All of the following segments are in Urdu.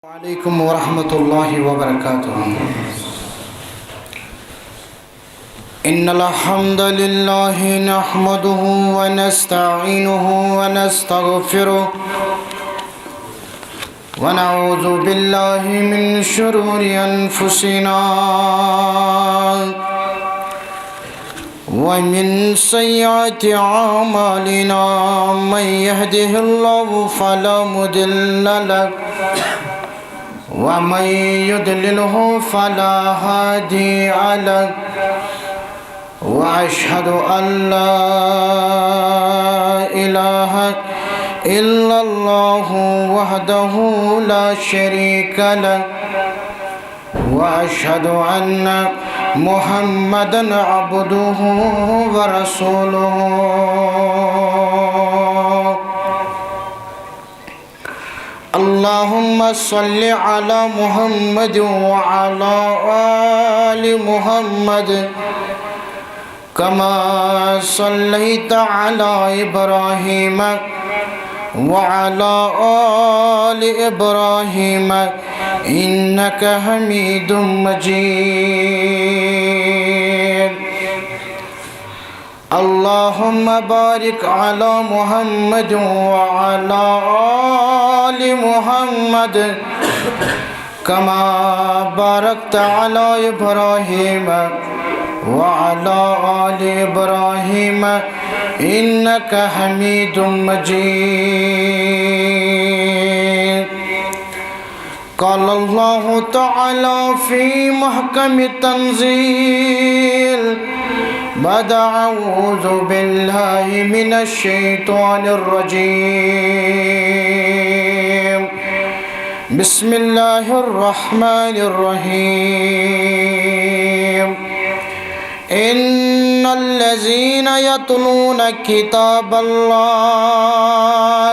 عليكم ورحمة الله وبركاته. إن الحمد لله نحمده ونستعينه ونستغفره ونعوذ بالله من شرور أنفسنا ومن سيئات أعمالنا. من يهده الله فلا مضل له ومن يضلله فلا هادي له. وأشهد أن لا إله إلا الله وحده لا شريك له. وأشهد أن محمدا عبده ورسوله. اللهم صل على محمد وعلى آل محمد كما صليت على إبراهيم وعلى آل إبراهيم إنك حميد مجيد. اللهم بارك على محمد وعلى آل محمد كما باركت على إبراهيم وعلى آل إبراهيم إنك حميد مجيد. قال الله تعالى في محكم التنزيل بعد أعوذ بالله من الشيطان الرجيم. بسم الله الرحمن الرحيم. إن الذين يتلون كتاب الله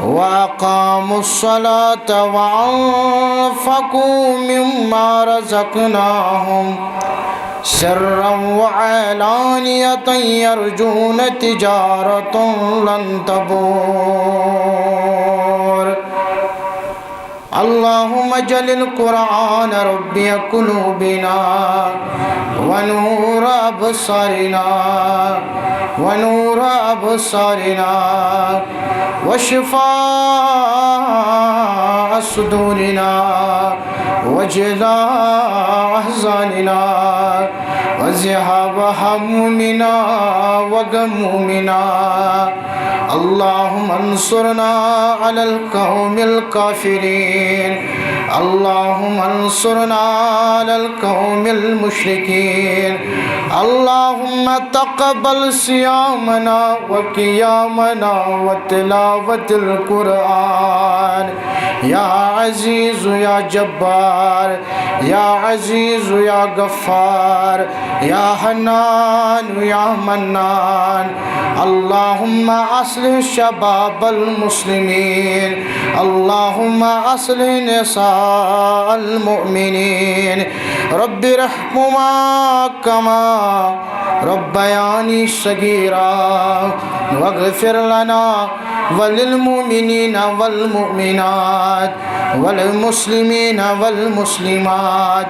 وأقاموا الصلاة وأنفقوا مما رزقناهم سرا وعلانية يرجون تجارة لن تبور. اللهم اجعل القرآن ربي قلوبنا ونور أبصارنا وشفاء صدورنا وجلاء أحزاننا وذهاب همومنا وغمومنا. اللهم انصرنا على القوم الكافرين. اللهم انصرنا على القوم المشركين. اللهم تقبل صيامنا وقيامنا وتلاوة القرآن. يا عزيز يا جبار يا عزيز يا غفار يا حنان يا منان. اللهم أصلح شباب المسلمين. اللهم أصلح نساء المؤمنين. رب ارحمهما كما ربياني صغيرا واغفر لنا وللمؤمنين والمؤمنات والمسلمين والمسلمات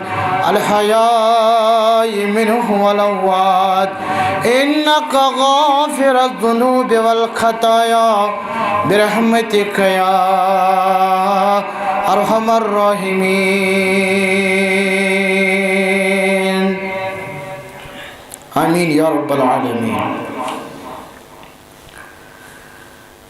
الحياء منهم والأموات إنك غافر الذنوب والخطايا برحمتك يا أرحم الراحمين. آمين يا رب العالمين.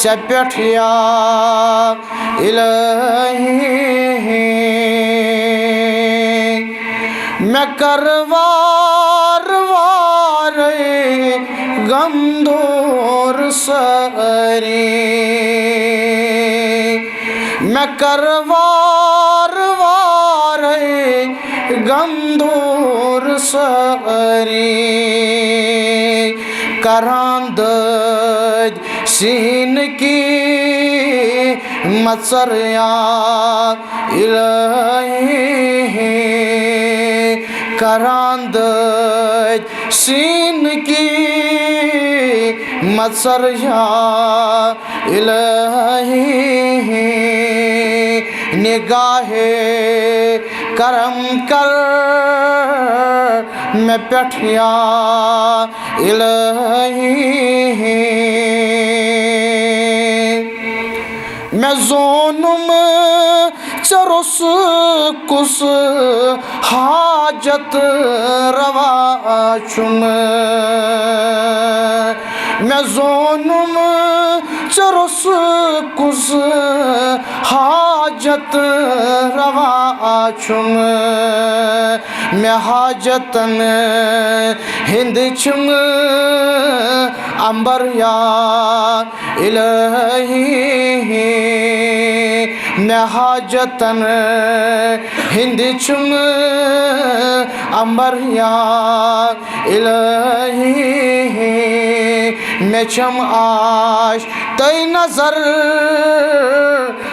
سے پٮ۪ٹھ یا الہی میں کر وار وارے غم دور ساری میں کر وار وارے غم دور ساری کران دد سین کی مژر یا الہی کران دد سین کی مژر یا الہی نگاہ کرم کر میں پٮ۪ٹھ یا الہی میں زونم چرس کس حاجت روا چھم میں زونم چرس کس حاجت روا چھم میں حاجتن ہند چھم امبر یا الہی میں حاجتن ہند چھم امبر یا الہی میں چھم آش تئی نظر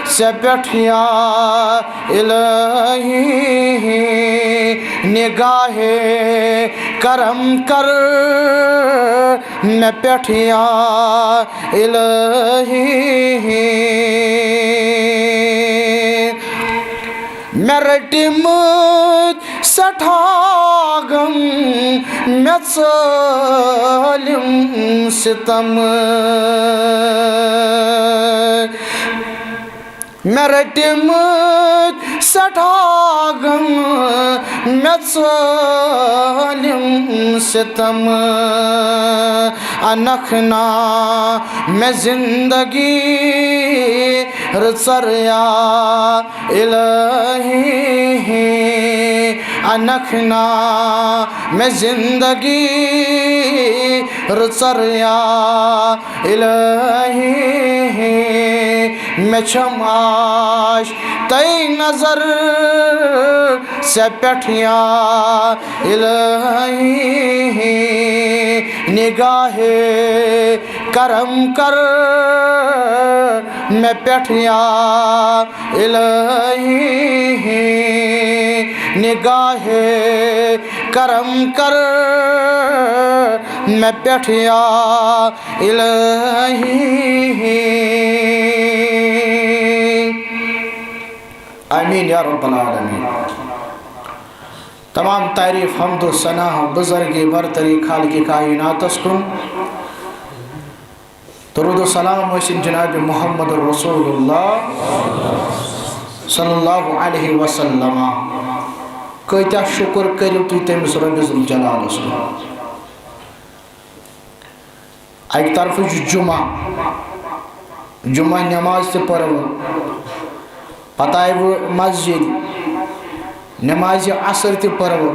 سے پٮ۪ٹھ یا الہی نگاہ کرم کر میں پٮ۪ٹھ یا الہی میں رٹمت سٹھا غم میں ظالم ستم میں رٹمت سٹھا غم میں ظالم ستم انکھنا میں زندگی رژر یا الہی انکھنا میں زندگی رژر یا الہی میں چھم آش تئی نظر سے پٮ۪ٹھ یا الہی نگاہ کرم کر میں پٮ۪ٹھ یا الہی نگاہ کرم کر میں پٮ۪ٹھ یا الہی آمین یا رب العالمین تمام تعریف حمد و ثنا بزرگ برتری خالق کائنات کن درود و سلام وسن جناب محمد رسول اللہ صلی اللہ علیہ وسلم کتیا شکر کرو تھی تمس رب الجلال ایک طرف جمعہ نماز تہ پرو پتہ آئی مسجد نماز عصر تہ پرو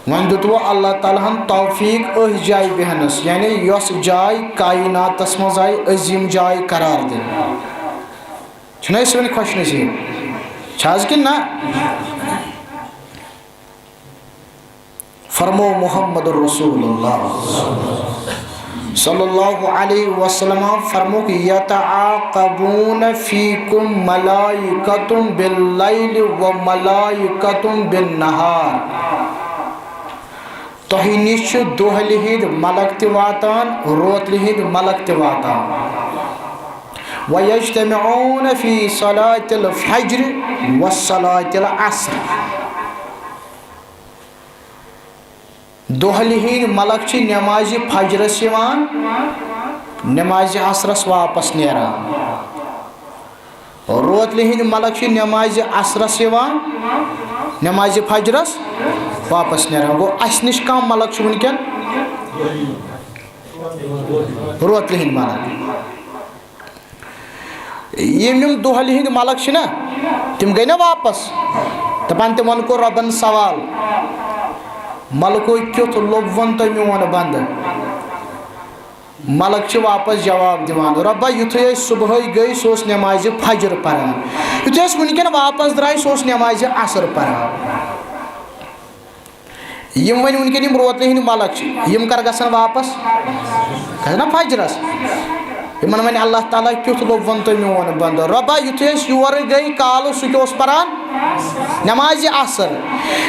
ون دتو اللہ تعالیٰ ہن توفیق اس جائے بہنس یعنی یس جائے کائناتس مز آئی عظیم جائے قرار دن چھنا اس ونی خوش نصیب چھاز کن نا فرمو محمد رسول اللہ صلی اللہ علیہ وسلم فرمو کہ یتعاقبون فیکم ملائکۃ باللیل و ملائکۃ بالنہار تۄہہِ نِش چھِ دۄہلہِ ہِنٛدۍ ملک تہِ واتان روتلہِ ہِنٛدۍ ملک تہِ واتان وَيَجْتَمِعُونَ فِي صَلَاةِ الْفَجْرِ وَصَلَاةِ الْعَصْرِ دۄہلہِ ہِنٛدۍ ملک چھِ نٮ۪مازِ فجرس یِوان نٮ۪مازِ عصرس واپس نیران روتلہِ ہِنٛدۍ ملک چھِ نٮ۪مازِ عصرس یِوان نٮ۪مازِ فجرس واپس نیران گو اس نش کم ملک چھ ونکن روتلہِ ہِنٛدۍ ملک یم دہلی ہند ملک چھنا تم گئی نا واپس دپان تمن کو ربن سوال ملکو کیُتھ لوبون تو میون بند ملک واپس جواب دیوان رۄبا یُتھُے أسۍ صُبحٲے گٔے سُہ اوس نٮ۪مازِ فجر پران یُتھُے أسۍ وٕنکٮ۪ن واپس درٛاے سُہ اوس نٮ۪مازِ عصر پران یم وۄنۍ وٕنکٮ۪ن یم روتلہِ ہٕنٛدۍ ملک چھِ یم کر گژھن واپس گژھن نا فجرس یمن وۄنۍ اللہ تعالیٰ کیُتھ لوبون تو میون بند رۄبا یُتھُے أسۍ یورٕ گٔے کالہٕ سُہ کیٛاہ اوس پران نٮ۪مازِ عصر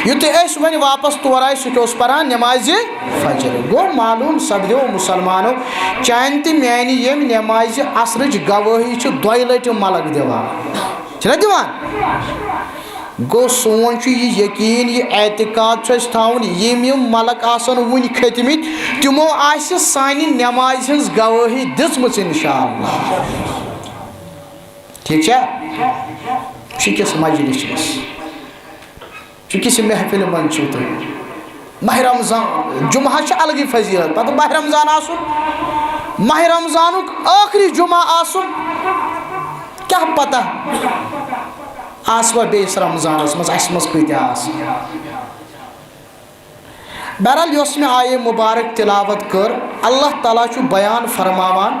یُتھُے أسۍ وۄنۍ واپس تورٕ آے سُہ کیٛاہ اوس پران نٮ۪مازِ فجر گوٚو معلوٗم سپدیو مُسلمانو چانہِ تہٕ میانہِ ییٚمہِ نٮ۪مازِ عصرٕچ گوٲہی چھِ دۄیہِ لٹہِ ملک دِوان چھِنہ دِوان گوٚو سون چھُ یہِ یقیٖن یہِ اعتقاد چھُ اَسہِ تھاوُن یِم ملک آسن وُنہِ کھٔتۍمٕتۍ تِمو آسہِ سانہِ نٮ۪مازِ ہٕنٛز گوٲہی دِژمٕژ انشاء اللہ ٹھیٖک چھا چھُ کِس مجلسس چھُ کِس محفِلہِ منٛز چھِو تُہۍ ماہِ رمضان جمعہ چھُ الگٕے فضیٖلت پتہٕ ماہِ رمضان آسُن ماہِ رمضانُک ٲخری جمعہ آسُن کیٛاہ پتہ آسوا بیٚیِس رمضانس منٛز اَسہِ منٛز کۭتیاہ آسن بہرحال یۄس مےٚ آیے مُبارک تِلاوت کٔر اللہ تعالیٰ چھُ بیان فرماوان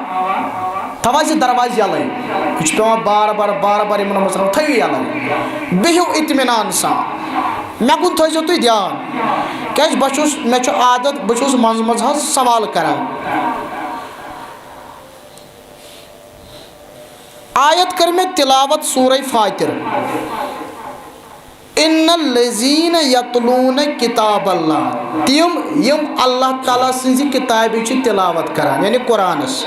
تھاو حظ یہِ دروازٕ یَلے یہِ چھُ پیٚوان بار بار یِمن منٛز تھٲیِو یَلے بِہِو اطمینان سان مےٚ کُن تھٲیزیو تُہۍ دیان کیٛازِ مےٚ چھُ عادت بہٕ چھُس منٛزٕ منٛزٕ حظ سوال کران آیت کر مےٚ تِلاوت سورہ فاتر اِنَّ الَّذِينَ يَتْلُونَ کِتاب اللہ تِم یِم اللہ تعالیٰ سٕنٛزِ کِتابہِ چھِ تِلاوت کران یعنی قرآنس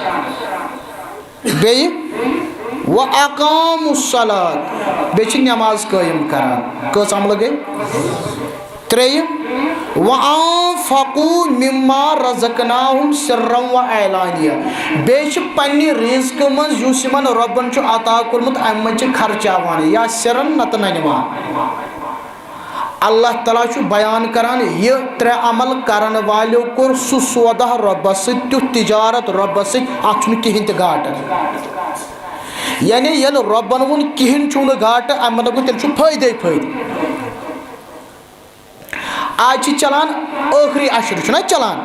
بیٚیہِ وَأَقَامُوا الصَّلَاةَ بیٚیہِ چھِ نٮ۪ماز قٲیِم کران کٔژ عملہٕ گٔے ترٛیٚیِم وَأَنفَقُوا مِمَّا رَزَقْنَاهُمْ سِرًّا وَعَلانِيَةً بیٚیہِ چھِ پننہِ رِزقہٕ منٛز یُس یِمن رۄبن چھُ عطا کوٚرمُت اَمہِ منٛز چھِ خرچاوان یا سِرن نتہٕ ننوان اللہ تعالیٰ چھُ بیان کران یہِ ترٛےٚ عمل کرن والیو کوٚر سُہ سودہ رۄبس سۭتۍ تیُتھ تِجارت رۄبس سۭتۍ اتھ چھُنہٕ کِہینۍ تہِ گاٹہٕ یعنی ییٚلہِ رۄبن ووٚن کِہینۍ چھُنہٕ گاٹہٕ اَمہِ مطلب گوٚو تیٚلہِ چھُ فٲیدے فٲیدٕ آز چھِ چلان ٲخری عشر چھُنہ چلان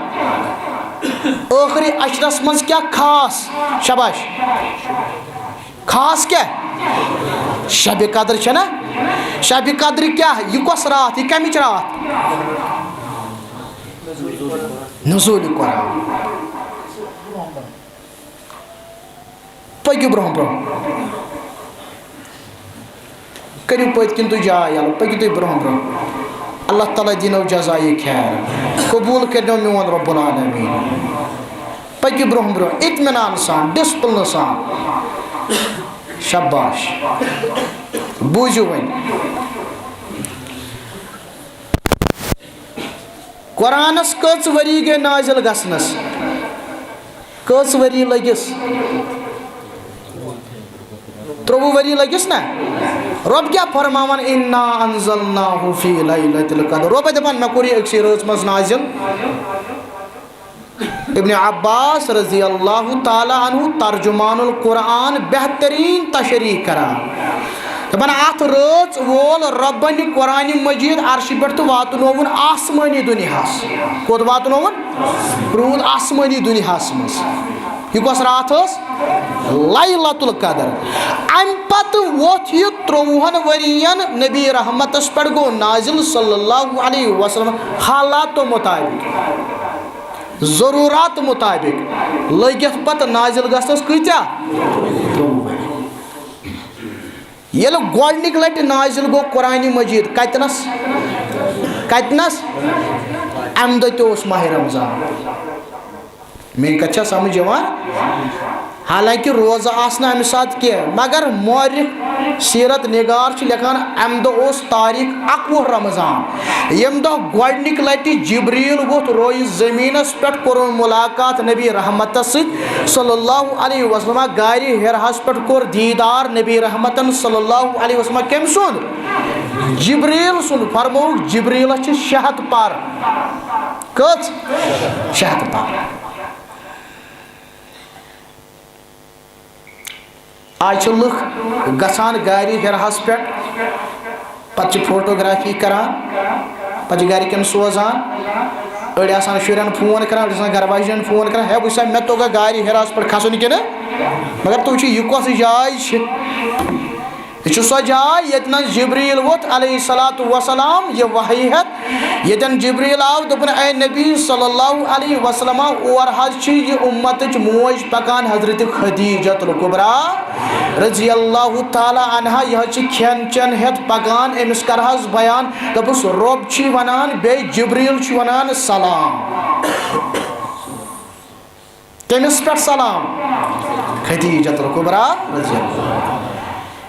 ٲخری عشرس منٛز کیٛاہ خاص شباش خاص کیٛاہ شبِ قدر چھےٚ نا شبِ قدرِ کیٛاہ یہِ کۄس راتھ یہِ کمِچ راتھ نزوٗلہِ قرآن پٔکِو برونٛہہ برونٛہہ کٔرِو پٔتۍ کِنۍ تُہۍ جاے یَلہٕ پٔکِو تُہۍ برونٛہہ برونٛہہ اللہ تعالیٰ دِنو جزایہِ خیر قبوٗل کٔرنو میون رۄب العالمیٖن پٔکِو برونٛہہ برونٛہہ اطمینان سان ڈِسپلنہٕ سان شباش بوٗزِو وۄنۍ قرآنس کٔژ ؤری گٔے نازِل گژھنس کٔژ ؤری لٔگِس 23 ؤری لٔگِس نا رۄب کیٛاہ فرماوان اِنا انزلناہُ فی لیلۃ القدر رۄب دپان مےٚ کوٚر یہِ أکسٕے رٲژ منٛز نازِل ابن عباس رضی اللہ تعالیٰ عنہ ترجمان القرآن بہتریٖن تشریح کران دپان اتھ رٲژ وول رۄبن یہِ قرآنِ مجیٖد عرشہِ پٮ۪ٹھ تہٕ واتنووُن آسمٲنی دُنیاہس کوٚت واتنووُن روٗد آسمٲنی دُنیاہس منٛز یہِ کۄس راتھ ٲس لیلۃ القدر امہِ پتہٕ ووٚتھ یہِ 23 ؤرین نبی رحمتس پٮ۪ٹھ گوٚو نازِل صلی اللہ علیہ وسلم حالاتو مطابق ضروٗرات مطابق لٔگۍ یتھ پتہٕ نازِل گژھنس کۭتیاہ ییٚلہِ گۄڈنِکۍ لٹہِ نازِل گوٚو قرآنِ مجیٖد کتنس امہِ دۄہ تہِ اوس ماہِ رمضان میٲنۍ کتھ چھا سمجھ یِوان حالانکہِ روزٕ آسہٕ نہٕ امہِ ساتہٕ کینٛہہ مگر مورخ سیٖرت نِگار چھِ لیکھان امہِ دۄہ اوس تٲریٖخ 21 رمضان ییٚمہِ دۄہ گۄڈنِکۍ لٹہِ جبریٖل ووٚتھ رویہِ زٔمیٖنس پٮ۪ٹھ کوٚرُن مُلاقات نبی رحمتس سۭتۍ صلی اللہ علیہ وسلم غارِ حِراہس پٮ۪ٹھ کوٚر دیٖدار نبی رحمتن صلی اللہ علیہ وسلم کٔمۍ سُنٛد جبریٖل سُنٛد فرمووُکھ جبریٖلس چھِ 600 پر کٔژ 600 پر آج لُکھ گژھان گاڑِ ہِرہَس پٮ۪ٹھ پتہٕ چھِ فوٹوگرافی کران پتہٕ چھِ گرِکٮ۪ن سوزان أڑۍ آسان شُرٮ۪ن فون کران أڑۍ آسان گرٕ واجٮ۪ن فون کران ہے وٕچھ سا مےٚ توٚگا گاڑِ ہِرہَس پٮ۪ٹھ کھسُن کِنہٕ مگر تُہۍ وٕچھِو یہِ کۄس جاے چھِ یہ چھِ سۄ جاے ییٚتٮ۪ن جبریٖل ووٚتھ علیہ الصلوٰتُ وسلام یہِ وحی ہٮ۪تھ ییٚتٮ۪ن جبریٖل آو دوٚپُن اے نبی صلی اللہ علیہ وسلمہ اور حظ چھِ یہِ اُمتٕچ موج پکان حضرت خدیجۃ الکبریٰ رضی اللہ تعالیٰ عنہا یہِ حظ چھِ کھٮ۪ن چٮ۪ن ہٮ۪تھ پکان أمِس کر حظ بیان دوٚپُس رۄب چھِ ونان بیٚیہِ جبریٖل چھُ ونان سلام کٔمِس پٮ۪ٹھ سلام خدیجۃ الکبریٰ رضی اللہ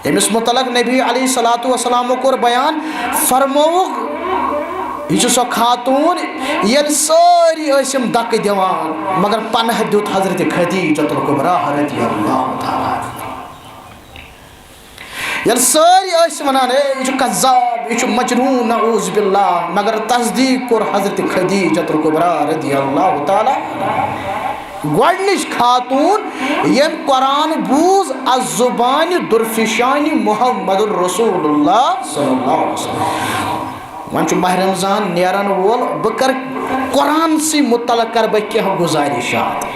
أمِس متعلق نبی علیہ الصلوٰتُ وسلامو کوٚر بیان فرمووُکھ یہِ چھِ سۄ خاتوٗن ییٚلہِ سٲری ٲسِم دکہٕ دِوان مگر پناہ دیُت حضرت خدیجۃ الکبریٰ رضی اللہ تعالیٰ ییٚلہِ سٲری ٲسۍ ونان ہے یہِ چھُ قذاب یہِ چھُ مجنوٗن نعوذ باللہ مگر تصدیٖق کوٚر حضرت خدیجۃ الکبریٰ رضی اللہ تعالیٰ گۄڈنِچ خاتوٗن یٔمۍ قرآن بوٗز از زُبانہِ درفشانہِ محمد رسول اللہ صلی اللہ علیہ وسلم وۄنۍ چھُ ماہ رمضان نیرن وول بہٕ کرٕ قرآنسٕے متعلق کرٕ بہٕ کینٛہہ گُزٲرِشات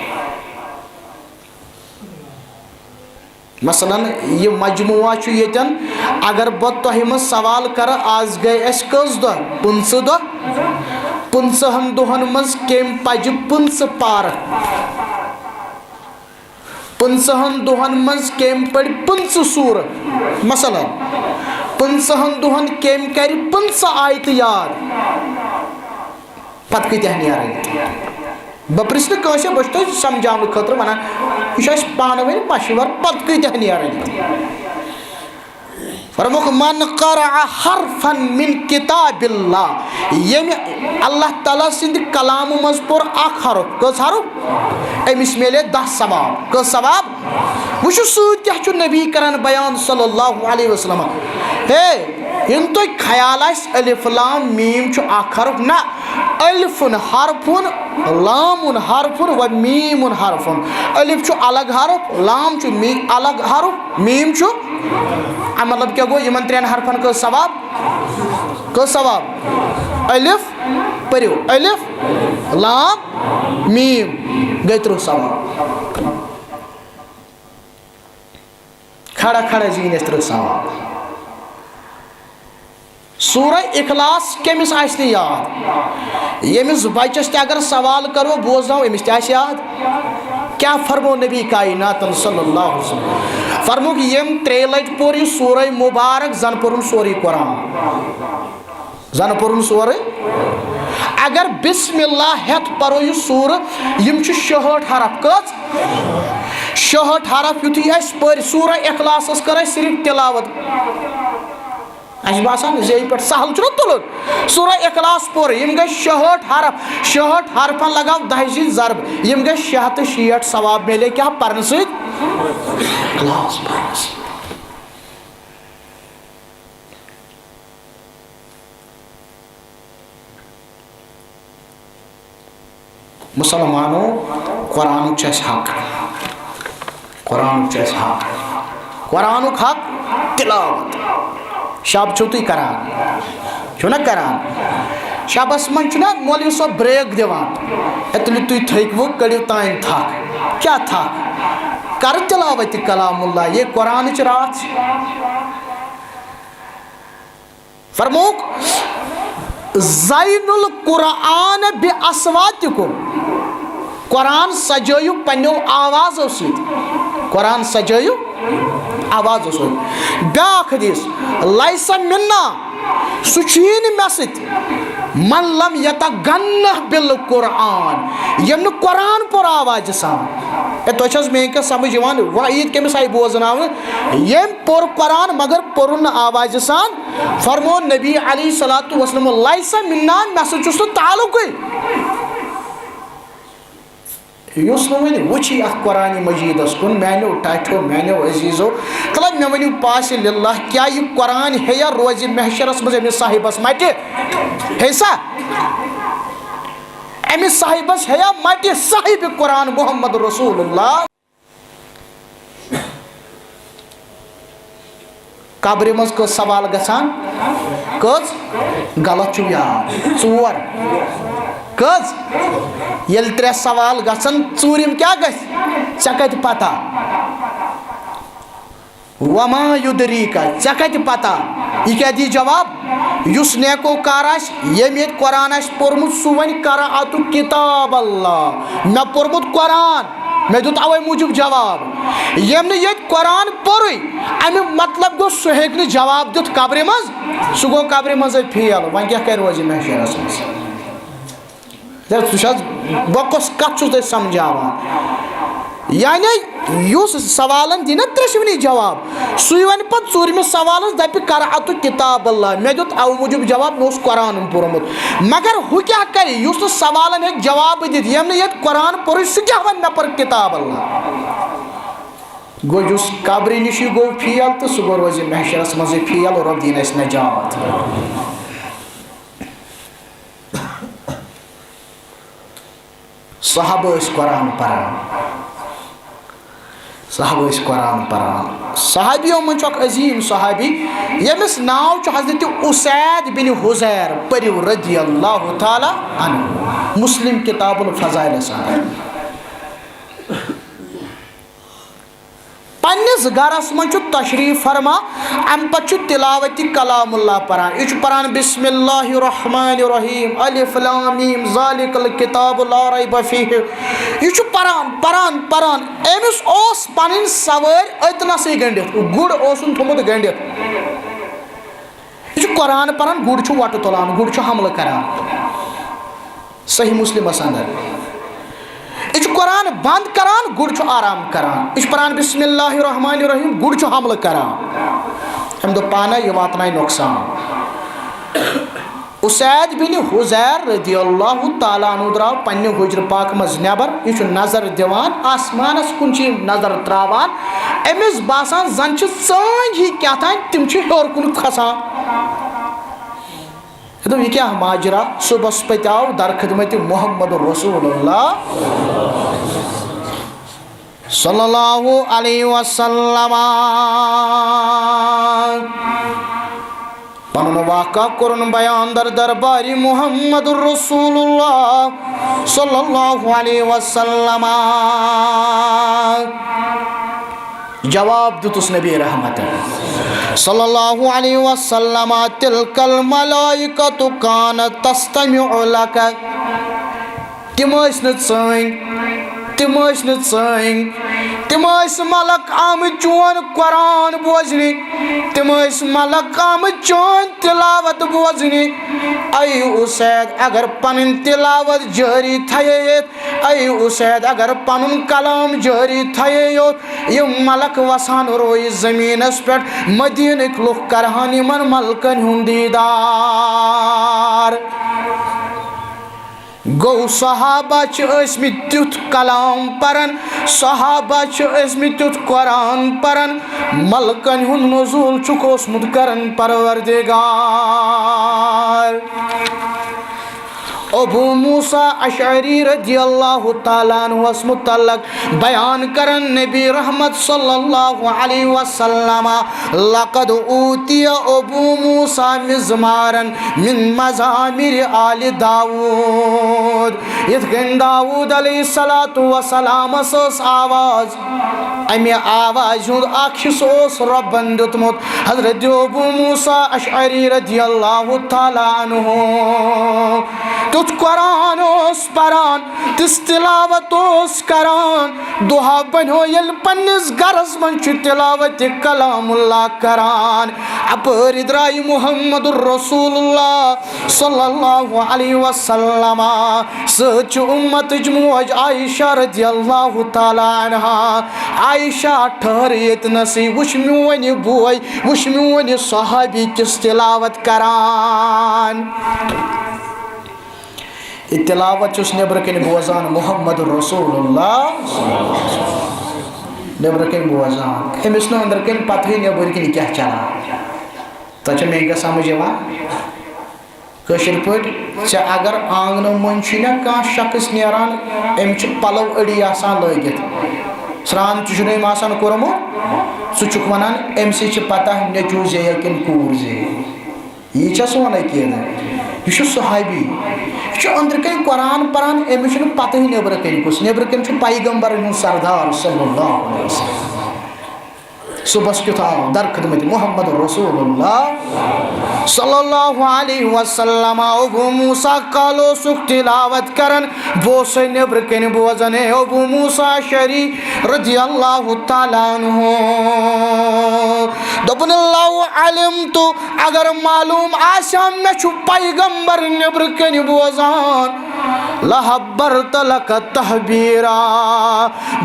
مثلاً یہِ مجموعہ چھُ ییٚتٮ۪ن اگر بہٕ تۄہہِ منٛز سوال کرٕ آز گٔے اَسہِ کٔژ دۄہ 15 دۄہ 15ہن دۄہن منٛز کٔمۍ پجہِ 15 پارٕ 15ہن دۄہن منٛز کٔمۍ پرِ 15 سوٗرٕ مثلاً 15ہن دۄہن کٔمۍ کرِ 15 آیتہٕ یاد پتہٕ کۭتیاہ نیرن بہٕ پرژھٕ نہٕ کٲنٛسہِ بہٕ چھُس تۄہہِ سمجھاونہٕ خٲطرٕ ونان یہِ چھُ اَسہِ پانہٕ ؤنۍ مشور پتہٕ کۭتیاہ نیرن فرموکھ من قرأ حرفا من کتاب اللہ ییٚمہِ اللہ تعالیٰ سٕنٛدِ کلامہٕ منٛز پوٚر اکھ حرف کٔژ حرف أمِس میلے 10 ثواب کٔژ ثواب وٕچھِو سۭتۍ کیٛاہ چھُ نبی کران بیان صلی اللہ علیہ وسلم ہے ییٚلہِ تۄہہِ خیال آسہِ الف لام میٖم چھُ اکھ حرف نہ الفُن حرفُن لامُن حرفُن و میٖمُن حرفُن الف چھُ الگ حرف لام چھُ الگ حرف میٖم چھُ مطلب کیٛاہ گوٚو یِمن 3 حرفن کٔژ ثواب الف پٔرِو الف لام میٖم گٔے 30 ثواب کھڑا کھڑا زیٖنۍ اَسہِ 30 ثواب سورہ اخلاص کٔمِس آسہِ نہٕ یاد ییٚمِس بچس تہِ اگر سوال کرو بوزناو أمِس تہِ آسہِ یاد کیٛاہ فرمو نبی کائناتن صلی اللہ علیہ وسلم فرموکھ ییٚمۍ 3 لٹہِ پوٚر یہِ سورہ مبارک زن پوٚرُن سورُے قرآن زن پوٚرُن سورُے اگر بسم اللہ ہٮ۪تھ پرو یہِ سورہ یِم چھِ 66 حرف کٔژ 66 حرف یُتھُے اَسہِ پٔرۍ سورہ اخلاصس کٔر اَسہِ صرف تلاوت اَسہِ باسان زیٚیہِ پٮ۪ٹھ سہل چھُنہ تُلُن سورہ اخلاص پوٚر یِم گٔے 66 حرف 66 حرفن لگاو 10 سۭتۍ ضرب یِم گٔے 660 ثواب میلے کیٛاہ پرنہٕ سۭتۍ اخلاص پرنہٕ سۭتۍ مسلمانو قرآنُک چھُ اَسہِ حق قرآنُک چھُ اَسہِ حق قرآنُک حق تلاوت شب چھُو تُہۍ کران چھُو نا کران شبس منٛز چھُنہ مولوی صٲب بریک دِوان ہے تُلِو تُہۍ تھٔکوٕ کٔڑِو تانۍ تھکھ کیٛاہ تھکھ کر تلاوت کلام اللہ یہ قرآنٕچ راتھ چھِ فرموکھ زین القرآن بِاصواتِکُم قرآن سجٲیِو پنٛنیو آوازو سۭتۍ قرآن سجٲیِو آوازو سۭتۍ بیٛاکھ حدیٖث لیسَ مِنا سُہ چھُیی نہٕ مےٚ سۭتۍ من لم یتغنہ بالقرآن ییٚمۍ نہٕ قرآن پوٚر آوازِ سان ہے تۄہہِ چھِ حظ میٛٲنۍ کَتھ سمجھ یِوان وعیٖد کٔمِس آیہِ بوزناونہٕ ییٚمۍ پوٚر قرآن مگر پوٚرُن نہٕ آوازِ سان فرمو نبی علیہ الصلوٰتُ وسلم لیسَ مِنا مےٚ سۭتۍ چھُس نہٕ تعلقٕے یُس نہٕ وۄنۍ وٕچھی اَتھ قرآنِ مجیٖدس کُن میٛانیو ٹاٹھیو میٛانیو عزیٖزو تلہٕ مےٚ ؤنِو پاسہِ للہ کیٛاہ یہِ قرآن ہیٚیا روزِ محشرس منٛز أمِس صاحبس مٹہِ ہے سا أمِس صاحبس ہیٚیا مٹہِ صاحبِ قرآن محمد رسول اللہ قبرِ منٛز کٔژ سوال گژھان کٔژ غلط چھُ یاد 4 کٔژ ییٚلہِ 3 سوال گژھن ژوٗرِم کیٛاہ گژھِ ژےٚ کتہِ پتہ وما یُدریٖکا ژےٚ کتہِ پتہ یہِ کیٛاہ دی جواب یُس نیکو کار آسہِ ییٚمۍ ییٚتہِ قرآن آسہِ پوٚرمُت سُہ وَنہِ قرأتُ کِتاب اللہ مےٚ پوٚرمُت قرآن مےٚ دیُت اَوَے موٗجوٗب جواب ییٚمۍ نہٕ ییٚتہِ قرآن پوٚرُے اَمیُک مطلب گوٚو سُہ ہیٚکہِ نہٕ جواب دِتھ قبرِ منٛز سُہ گوٚو قبرِ منٛزٕے فیل وۄنۍ کیٛاہ کَرِ روزِ محشرَس منٛز ژٕ چھِ حظ بہٕ کۄس کَتھ چھُس تۄہہِ سَمجھاوان یعنی یُس سوالن دی نا 3 جواب سُے وَنہِ پَتہٕ 4مِس سوالَس دَپہِ قرأتُ کِتاب اللہ مےٚ دیُت اَوٕ موٗجوٗب جواب مےٚ اوس قرآن پوٚرمُت مگر ہُہ کیٛاہ کَرِ یُس نہٕ سوالن ہیٚکہِ جواب دِتھ ییٚمۍ نہٕ ییٚتہِ قرآن پوٚرُے سُہ کیٛاہ وَنہِ مےٚ پٔر کِتاب اللہ گوٚو یُس قبرِ نِشی گوٚو فیل تہٕ سُہ گوٚو روزِ محشرَس منٛزٕے فیل رۄب دِیِن اَسہِ نجات صحابہٕ ٲسۍ قرآن پران صحابہٕ ٲسۍ قرآن پران صحابیو منٛز چھُ اکھ عظیٖم صحابی ییٚمِس ناو چھُ حضرتِ اُسید بِن حُزیر پٔرِو رضی اللہ تعالیٰ عنہ مُسلِم کِتاب الفضائلَس اندر پننِس گرس منٛز چھُ تشریٖف فرما اَمہِ پتہٕ چھُ تِلاوتِ کلام اللہ پران یہِ چھُ پران بسم اللہ الرحمن الرحیم الف لام میم ذالک الکتاب لا ریب فیہ یہِ چھُ پران پران پران أمِس اوس پنٕنۍ سوٲرۍ أتنسٕے گٔنڈِتھ گُر اوسُن تھوٚمُت گٔنڈِتھ یہِ چھُ قرآن پران گُر چھُ وۄٹہٕ تُلان گُر چھُ حملہٕ کران صحیح مسلمس اندر یہ قرآن بند کران گُر چھُ آرام کران یہ پران بسم اللہ الرحمن الرحیم گُر چھُ حملہٕ کران أمۍ دوٚپ پانے یہِ واتنایہِ نۄقصان اُسید بِن حُزیر رضی اللہ تعالیٰ عنہ درٛاو پننہِ حُجرٕ پاک منٛز نٮ۪بر یہِ چھُ نظر دِوان آسمانس کُن چھِ یِم نظر تراوان أمِس باسان زن چھِ ژٲنٛگۍ ہی کیٛاہتانۍ تِم چھِ ہیوٚر کُن کھسان دوٚپ یہِ کیٛاہ ماجرا صُبحس پتہِ آو در خدمتِ محمد رسول اللہ صلی اللہ علیہ وسلم پنُن واقعہ کوٚرُن بیان در دربارِ محمد رسول اللہ صلی اللہ علیہ وسلم جواب دیُتُس نبی رحمت صلی اللہ علیہ وسلم تلک الملائکۃ کانت تستمع لک تِم ٲسۍ نہٕ ژٲنٛگۍ تِم ٲسۍ ملک آمٕتۍ چون قرآن بوزنہِ تِم ٲسۍ ملک آمٕتۍ چون تلاوت بوزنہِ اے اُسید اگر پنٕنۍ تلاوت جٲری تھاییت اے اُسید اگر پنُن کلام جٲری تھاییوت یِم ملک وسان روزِ زمیٖنس پٮ۪ٹھ مدیٖنٕکۍ لُکھ کرہن یِمن ملکن ہُنٛد دیٖدار گوٚو صحابہ چھِ ٲسمٕتۍ تیُتھ کلام پران صحابہ چھِ ٲسمٕتۍ تیُتھ قرآن پران ملکن ہُنٛد نزوٗل چھُکھ اوسمُت کران پروردگار ابو موسیٰ اشعری رضی اللہ تعالیٰ عنہس متعلق بیان کرن نبی رحمت صلی اللہ علیہ وسلم لقد اوتی ابو موسیٰ مزمارن من مزامر آل داود یتھ کٔنۍ داود علیہ الصلوۃ والسلام ٲس آواز امہِ آوازِ ہُنٛد اکھ حصہٕ اوس رۄبن دیُتمُت حضرت ابو موسیٰ اشعری رضی اللہ تعالیٰ عنہ تیُتھ قرآن اوس پران تِژھ تلاوت اوس کران دۄہا بنیو ییٚلہِ پننِس گرس منٛز چھُ تلاوتِ کلام اللہ کران اپٲرۍ درٛایہِ محمد رسول اللہ صلی اللہ علیہ وسلم سۭتۍ چھِ اُمتٕچ موج عایشہ رضی اللہ تعالیٰ عنہا عایشہ ٹھہر ییٚتنسٕے وٕچھ میون یہِ بوے وٕچھ میون یہِ صحابی کِس تلاوت کران یہ تلاوت چھُس نیبرٕ کَنۍ بوزان محمد رسول اللہ نیبرٕ کَنۍ بوزان أمِس نہٕ أنٛدرٕ کَنۍ پتہٕے نیبرٕ کَنۍ کیٛاہ چلان تۄہہِ چھا میٲنۍ کَتھ سمجھ یِوان کٲشِر پٲٹھۍ ژےٚ اگر آنٛگنہٕ مٔنٛزۍ چھُے نہ کانٛہہ شخص نیران أمۍ چھِ پَلو أڑی آسان لٲگِتھ سران چشنم آسان کورمت سہ چھُکھ ونان امہِ سۭتۍ چھِ پتہ نیٚچوٗ زے کِنہٕ کوٗر زے یی چھا سون عقیدٕ یہ چھُ صحابی یہ چھُ أنٛدرٕ کَنۍ قرآن پران أمِس چھُنہٕ پتہٕے نیٚبرٕ کَنۍ کُس نیٚبرٕ کَنۍ چھُ پیغمبرن ہُنٛد سردار صلی اللہ علیہ وسلم صبحس کیُتھ آو در خدمت محمد رسول اللہ صلی اللہ علیہ وسلم ابو موسیٰ کالو سُکھ تلاوت کرن بہٕ اوسے نیٚبرٕ کَنۍ بوزان ابو موسیٰ شری رضی اللہ تعالیٰ عنہ دوٚپُن لو علمت اگر معلوم آسیا مےٚ چھُ پیغمبر نیٚبرٕ کَنۍ بوزان لحبرت لک تحبیرا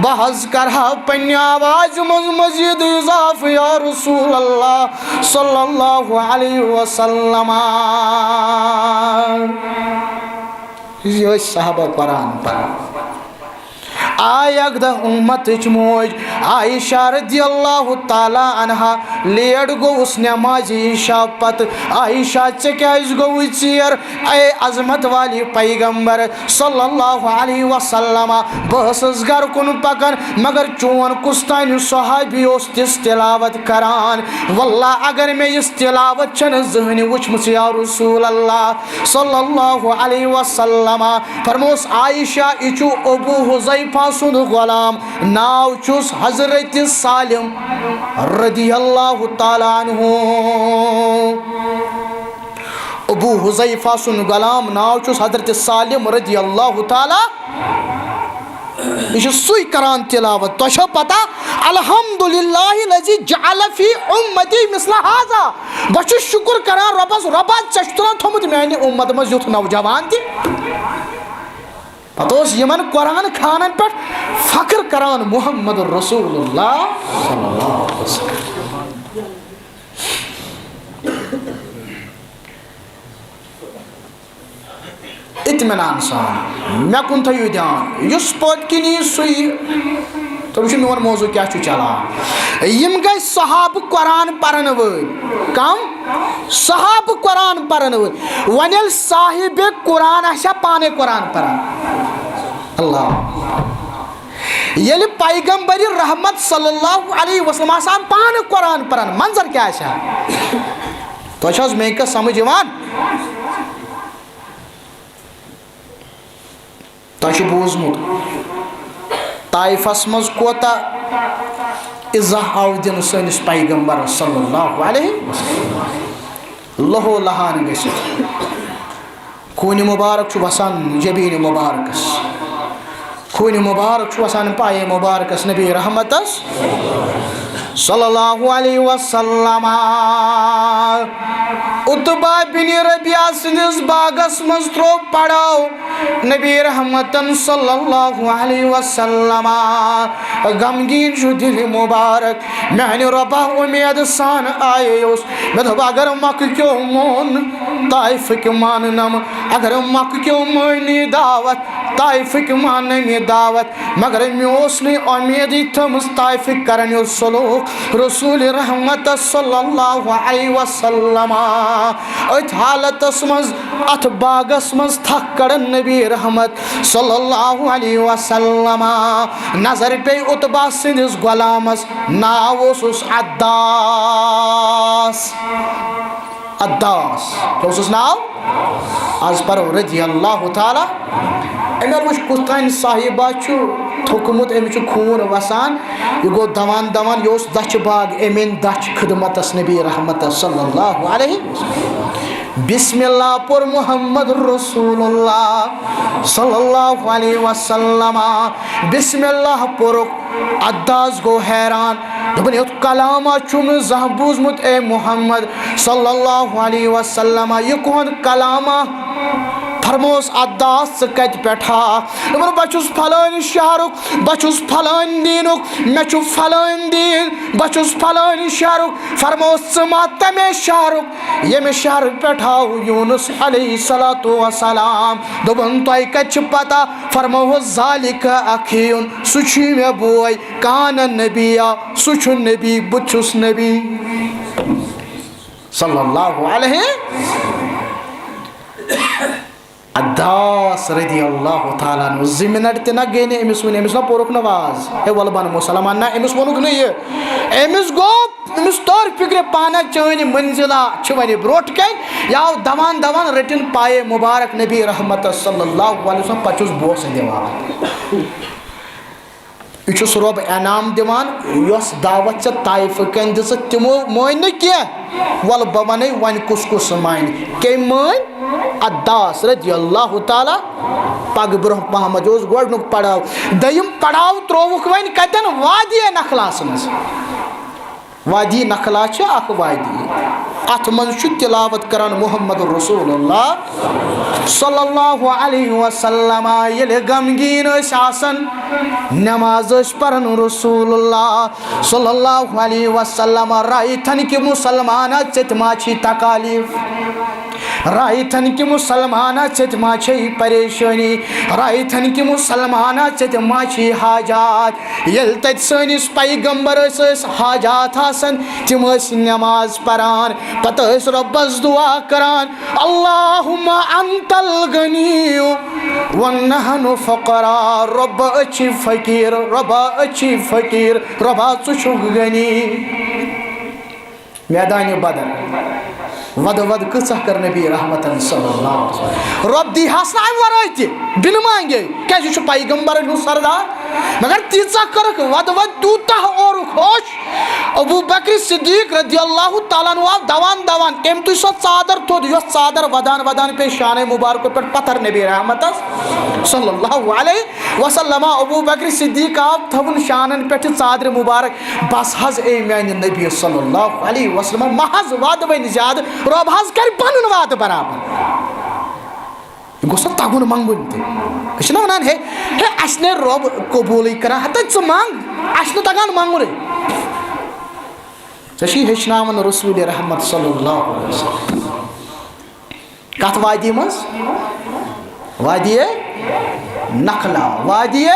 بہٕ حظ کرہا پننہِ آوازِ منٛز مزید اضافہٕ یا رسول اللہ صلی اللہ علیہ وسلم یہ ٲسۍ صحابہ قرآن پران آیہِ اکہِ دۄہ اُمتٕچ موج عائشہ رضی اللہ تعالیٰ عنہا لیٹ گوٚوُس نٮ۪مازِ عشاء پتہٕ عائشہ ژےٚ کیٛازِ گوٚوُے ژیر اے عظمت والی پیغمبر صلی اللہ علیہ وسلم بہٕ ٲسٕس گرٕ کُن پکان مگر چون کُس تانۍ صحابی اوس تِژھ تلاوت کران واللہ اگر مےٚ یِژھ تلاوت چھنہٕ زٕہٕنۍ وٕچھمٕژ یا رسول اللہ صلی اللہ علیہ وسلم فرموس عائشہ یہِ چھُ ابو حذیفہ سُنٛد غلام ناو چھُس حضرت سالم رضی اللہ تعالیٰ عنہ ابو حذیفہ سُنٛد غلام ناو چھُس حضرت سالم رضی اللہ تعالیٰ یہ چھُ سُے کران تلاوت تۄہہِ چھو پتہ الحمدللہ الذی جعل فی امتی مثل ہذا بہٕ چھُس شُکر کران رۄبس رۄبا ژےٚ چھُتھ نہ تھوٚمُت میانہِ اُمت منٛز یُتھ نوجوان تہِ پتہٕ اوس یِمن قرآن خانن پٮ۪ٹھ فخر کران محمد رسول اللہ صلی اللہ علیہ وسلم اطمینان سان مےٚ کُن تھٲیِو دیان یُس پٔتۍ کِنۍ یی سُے تُہۍ وٕچھِو میون موضوٗع کیٛاہ چھُ چلان یِم گٔے صحابہٕ قرآن پرن وٲلۍ کم صحابہٕ قرآن پرن وٲلۍ وۄنۍ ییٚلہِ صاحبِ قرآن آسہِ ہا پانے قرآن پران اللہ ییٚلہِ پیغمبرِ رحمت صلی اللہ علیہ وسلم آسہِ ہا پانہٕ قرآن پران منظر کیٛاہ آسہِ ہا تۄہہِ چھِ حظ میٲنۍ کتھ سمجھ یِوان تۄہہِ چھُ بوٗزمُت طائفس منٛز کوتاہ عزت آو دِنہٕ سٲنِس پیغمبرس صلی اللہ علیہ وسلم لہو لہان گٔژھِتھ خوٗنہِ مُبارک چھُ وسان جبیٖنہِ مُبارکس خوٗنہِ مُبارک چھُ وسان پایے مُبارکس نبی رحمتس صلی اللہ علیہ وسلم عتبہ بن ربیعہ سٕنٛدِس باغس منٛز ترٛوو پڑاو نبی رحمتن صلی اللہ علیہ وسلم غمگیٖن چھُ دِلہِ مُبارک میانہِ رۄبا اُمید سان آیوس مےٚ دوٚپ اگر مکہٕ کیو مون طائفٕکۍ ماننم اگر مکہٕ کیو مٲنی دعوت طائفٕکۍ ماننٲنی دعوت مگر مےٚ اوس نہٕ اُمیدٕے تھٲمٕژ طائفٕکۍ کرن یہِ سلوٗک رسول رحمت صلی اللہ علیہ وسلم أتھۍ حالتس منٛز اتھ باغس منٛز تھکھ کڑان نبی رحمت صلی اللہ علیہ وسلم نظر پیٚیہِ عتبہ سٕنٛدِس غلامس ناو اوسُس عداس عداس کیٛاہ اوسُس ناو آز پرو رضی اللہ تعالیٰ أمۍ وٕچھ کُس تانۍ صاحبہ چھُ تھوٚکمُت أمِس چھُ خوٗن وسان یہِ گوٚو دوان دوان یہِ اوس دچھِ باغ أمۍ أنۍ دچھ خدمتس نبی رحمتس صلی اللہ علیہ وسلم بسم اللہ پوٚر محمد رسول اللہ صلی اللہ علیہ وسلم بسم اللہ پوٚرُکھ عداس گوٚو حیران دوٚپُن یُتھ کلامہ چھُم نہٕ زانٛہہ بوٗزمُت اے محمد صلی اللہ علیہ وسلم یہِ کُہُنٛد کلامہ فرموس عداس ژٕ کتہِ پٮ۪ٹھ ہا دوٚپُن بہٕ چھُس فلٲنۍ شہرُک بہٕ چھُس فلٲنۍ دیٖنُک مےٚ چھُ فلٲنۍ دیٖن بہٕ چھُس فلٲنۍ شہرُک فرموس ژٕ ما تمے شہرُک ییٚمہِ شہرٕ پٮ۪ٹھ آو یوٗنس علیہ الصلوۃ والسلام دوٚپُن تۄہہِ کتہِ چھِ پتہ فرمووُس ذالِکَ اخیٖن سُہ چھُے مےٚ بوے کانہ نبیہ سُہ چھُ نبی بہٕ تہِ چھُس نبی صلی اللہ علیہ عداس رضی اللہ تعالیٰ عنہ 2 منٹ تہ نہ گئی نہ امس ون امس نہ پورک نواز ہے ول بن مسلمان نہ امس ونک نہ یہ امس گو امس طور فکر پانا چٲنۍ منزلہ چھ ون بروٹ کن یا دوان دوان رٹن پائے مبارک نبی رحمت صلی اللہ علیہ وسلم پچھس بوس دِوان یہ رب انعام دِوان یس دعوت ژےٚ طائف کن دِژ تمو مٲنۍ نہٕ کینٛہہ ول بہٕ ونے ون کُس کُس مانہِ کٔمۍ مٲنۍ عداس رضی اللہ تعالیٰ پگ برونٛہہ پہمتھ اوس گۄڈنیُک پڑاو دوٚیِم پڑاو ترٛووُکھ وۄنۍ کتٮ۪ن وادی نخلاس منٛز وادی نخلا چھِ اکھ وادی اتھ منٛز چھُ تلاوت کران محمد رسول اللہ صلی اللہ علیہ وسلم ییٚلہِ غمگیٖن ٲسۍ آسان نماز ٲسۍ پران رسول اللہ صلی اللہ علیہ وسلم رایتھن کہ مسلمانہ ژےٚ تہِ ما چھی تکالیف رایتھن کہ مسلمانہ ژےٚ تہِ ما چھے پریشٲنی رایتھن کہ مسلمانہ ژےٚ تہِ ما چھی حاجات ییٚلہِ تتہِ سٲنِس پیغمبر ٲسۍ حاجات آسان تِم ٲسۍ نماز پران پتہٕ ٲسۍ رۄبس دعا کران اللہُمہ انت الغنی ونحن فقراء رۄبا أسۍ چھِ فقیٖر رۄبا أسۍ چھِ فقیٖر رۄبا ژٕ چھُکھ غنی میدانِ بدر ود ود کۭژاہ کر نبی رحمتن صلی اللہ علیہ وسلم رب دیہس نا امہِ ورٲے تہِ بِنہٕ مانگے کیازِ یہِ چھُ پیغمبرن ہُنٛد سردار مگر تیٖژاہ کٔرٕکھ ود ود تیوٗتاہ اورُکھ ہوش ابوٗ بکر صدیق رضی اللہ تعالیٰ عنہ آو دوان دوان أمۍ تُج سۄ ژادر تھوٚد یۄس ژادر ودان ودان پیٚیہِ شانے مُبارکو پٮ۪ٹھ پتھر نبی رحمتس صلی اللہ علیہ وسلم ابوٗ بکر صدیق آو تھوُن شانن پٮ۪ٹھ ژادرِ مُبارک بس حظ اے میانہِ نبی صلی اللہ علیہ وسلم محض وعدٕ وۄنۍ زیادٕ رب حظ کرِ پنُن وعدٕ برابر یہ گوٚژھ نہ تگُن منٛگُن تہِ أسۍ چھِنہ ونان ہے ہے اَسہِ نہٕ رۄب قبوٗلٕے کران ہتا ژٕ منٛگ اَسہِ نہٕ تگان منٛگُنٕے ژےٚ چھی ہیٚچھناوان رسول رحمت صلی اللہ علیہ وسلم کتھ وادی منٛز وادیے نخلا وادیے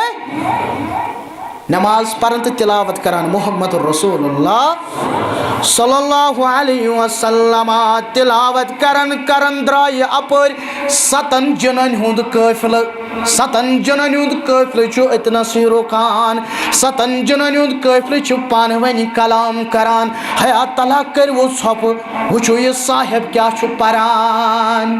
نماز پران تہٕ تلاوت کران محمد رسول اللہ صلی اللہ علیہ وسلم تلاوت کران کران درایہِ اپٲرۍ 7 جنن ہُنٛد قٲفلہٕ 7 جنن ہُنٛد قٲفلہٕ چھُ أتنسٕے رُکان 7 جنن ہُنٛد قٲفلہٕ چھُ پانہٕ ؤنۍ کلام کران حیا تعالیٰ کٔرِو ژھۄپہٕ وٕچھو یہِ صاحب کیاہ چھُ پران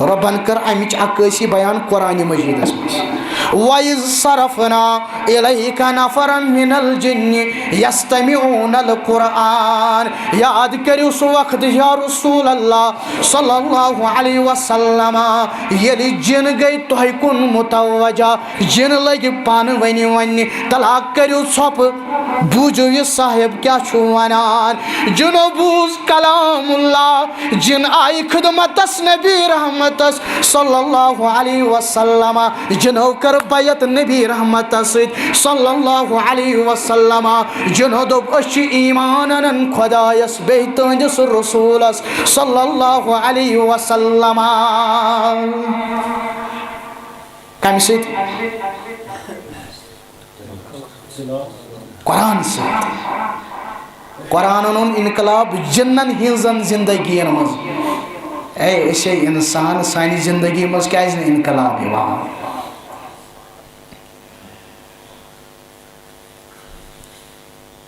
ربن کر امِچ عکٲسی بیان قرآنِ مجیدس منٛز وَإِذْ صَرَفْنَا إِلَيْكَ نَفَرًا مِنَ الْجِنِّ يَسْتَمِعُونَ الْقُرْآنَ یاد کٔرِو سُہ وقت یا رسول اللہ صلی اللہ علیہ وسلم ییٚلہِ جِن گٔے تۄہہِ کُن متوجہ جِن لٔگۍ پانہٕ ؤنۍ وننہِ تلا کٔرِو ژھۄپہٕ بوٗزِو یہِ صاحب کیاہ چھُ ونان جِنو بوٗز کلام اللہ جِن آیہِ خدمتس نبی رحمتس صلی اللہ علیہ وسلم جِنو کر بیعت نبی رحمتس سۭتۍ صلی اللہ علیہ وسلم جِنو دوٚپ أسۍ چھِ ایمان انان خۄدایس بیٚیہِ تُہنٛدِس رسوٗلس صلی اللہ علیہ وسلم کمہِ سۭتۍ قرآن سۭتۍ قرآن اوٚنُن انقلاب جِنن ہِنٛزن زندگین منٛز اے أسۍ ہے انسان سانہِ زندگی منٛز کیازِ نہٕ انقلاب یِوان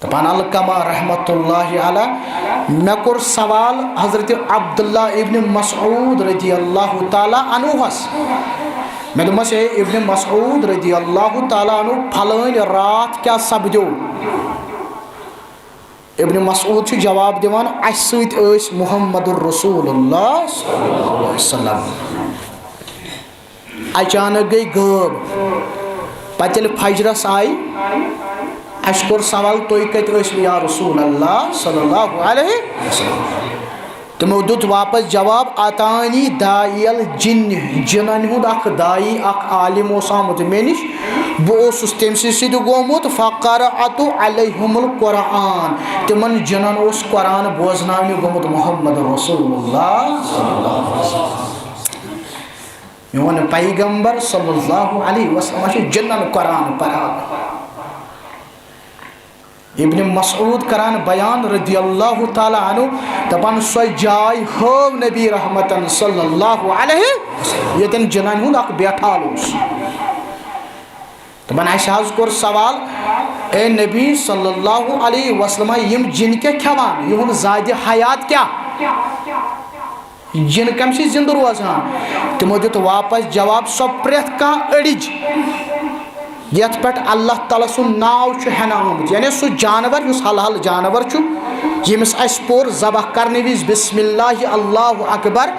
دپان القمہ رحمۃ اللہ علیہ مےٚ کوٚر سوال حضرت عبداللہ ابن مسعود رضی اللہ تعالیٰ عنہس مےٚ دوٚپمس ہے ابن مسعود رضی اللہ تعالیٰ عنہ پھلٲنۍ راتھ کیاہ سپدیو ابن مسعود چھُ جواب دِوان اَسہِ سۭتۍ ٲسۍ محمد رسول اللہ صلی اللہ علیہ وسلم اچانک گٔے غٲب پتہٕ ییٚلہِ فجرس آیہِ اَسہِ کوٚر سوال تُہۍ کتہِ ٲسِو یا رسول اللہ صلی اللہ علیہ وسلم تِمو دیُت واپس جواب اتانی داعی الجن جِنن ہُنٛد اکھ داعی اکھ عالم اوس آمُت مےٚ نِش بہٕ اوسُس تٔمۍ سٕے سۭتۍ گوٚمُت فقرأتُ علیہم القرآن تِمن جِنن اوس قرآن بوزناونہِ گوٚمُت محمد رسول اللہ صلی اللہ علیہ وسلم میون پیغمبر صلی اللہ علیہ وسلم چھُ جِنن قرآن پران ابن مسعود کران بیان رضی اللہ تعالیٰ عنہ دپان سو جائے ہو نبی رحمتن صلی اللہ علیہ وسلم یتن جنان ہند اخ بیٹھال اس دپان اسہ حظ کور سوال اے نبی صلی اللہ علیہ وسلم یم جن کے کھیوان یہن زاد حیات کیا جن کم سی زندہ روزان تمو دیت واپس جواب سو پریت کان اڑج یت پہ اللہ تعالیٰ سن ناو ہنا آمت یعنی سہ جانور اس حلال جانور یمس اس پور ذبح کرنے وز بسم اللہ اللہ اکبر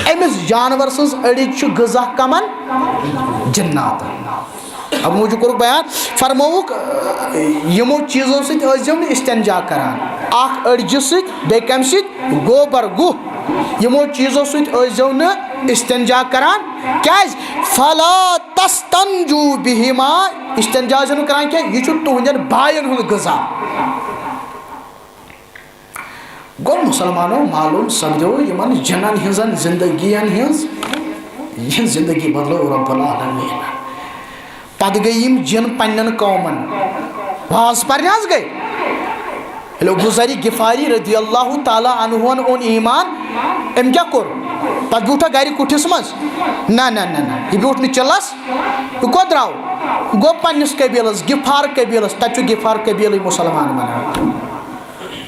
امس جانور سز اڑج غذا کمن جنات اب موجود کور بیان فرموک یمو چیزوں ستو استنجا کران اخ اڑج ست بی کم ست گوبر گو یمو چیزوں ستو استنجا کران کیاز فلا تستنجو بہما استنجا جن کران کیا یہ تہندین بائن ہند غذا گو مسلمانوں معلوم سمجھو یمن جنن ہنزن زندگین ہنز یہ زندگی بدلو رب العالمین پتہ گئی یم جن پنن قومن واز پرنے حظ گئی لو گزاری غفاری رضی اللہ تعالیٰ عنہ اون ایمان ام کیا کور پتہ بیوٹھا گھر کٹھس مز نا یہ بیوٹھ نہ چلس یہ کو درو گو پنس قبیلس غفار قبیلس تت غفار قبیل مسلمان بنان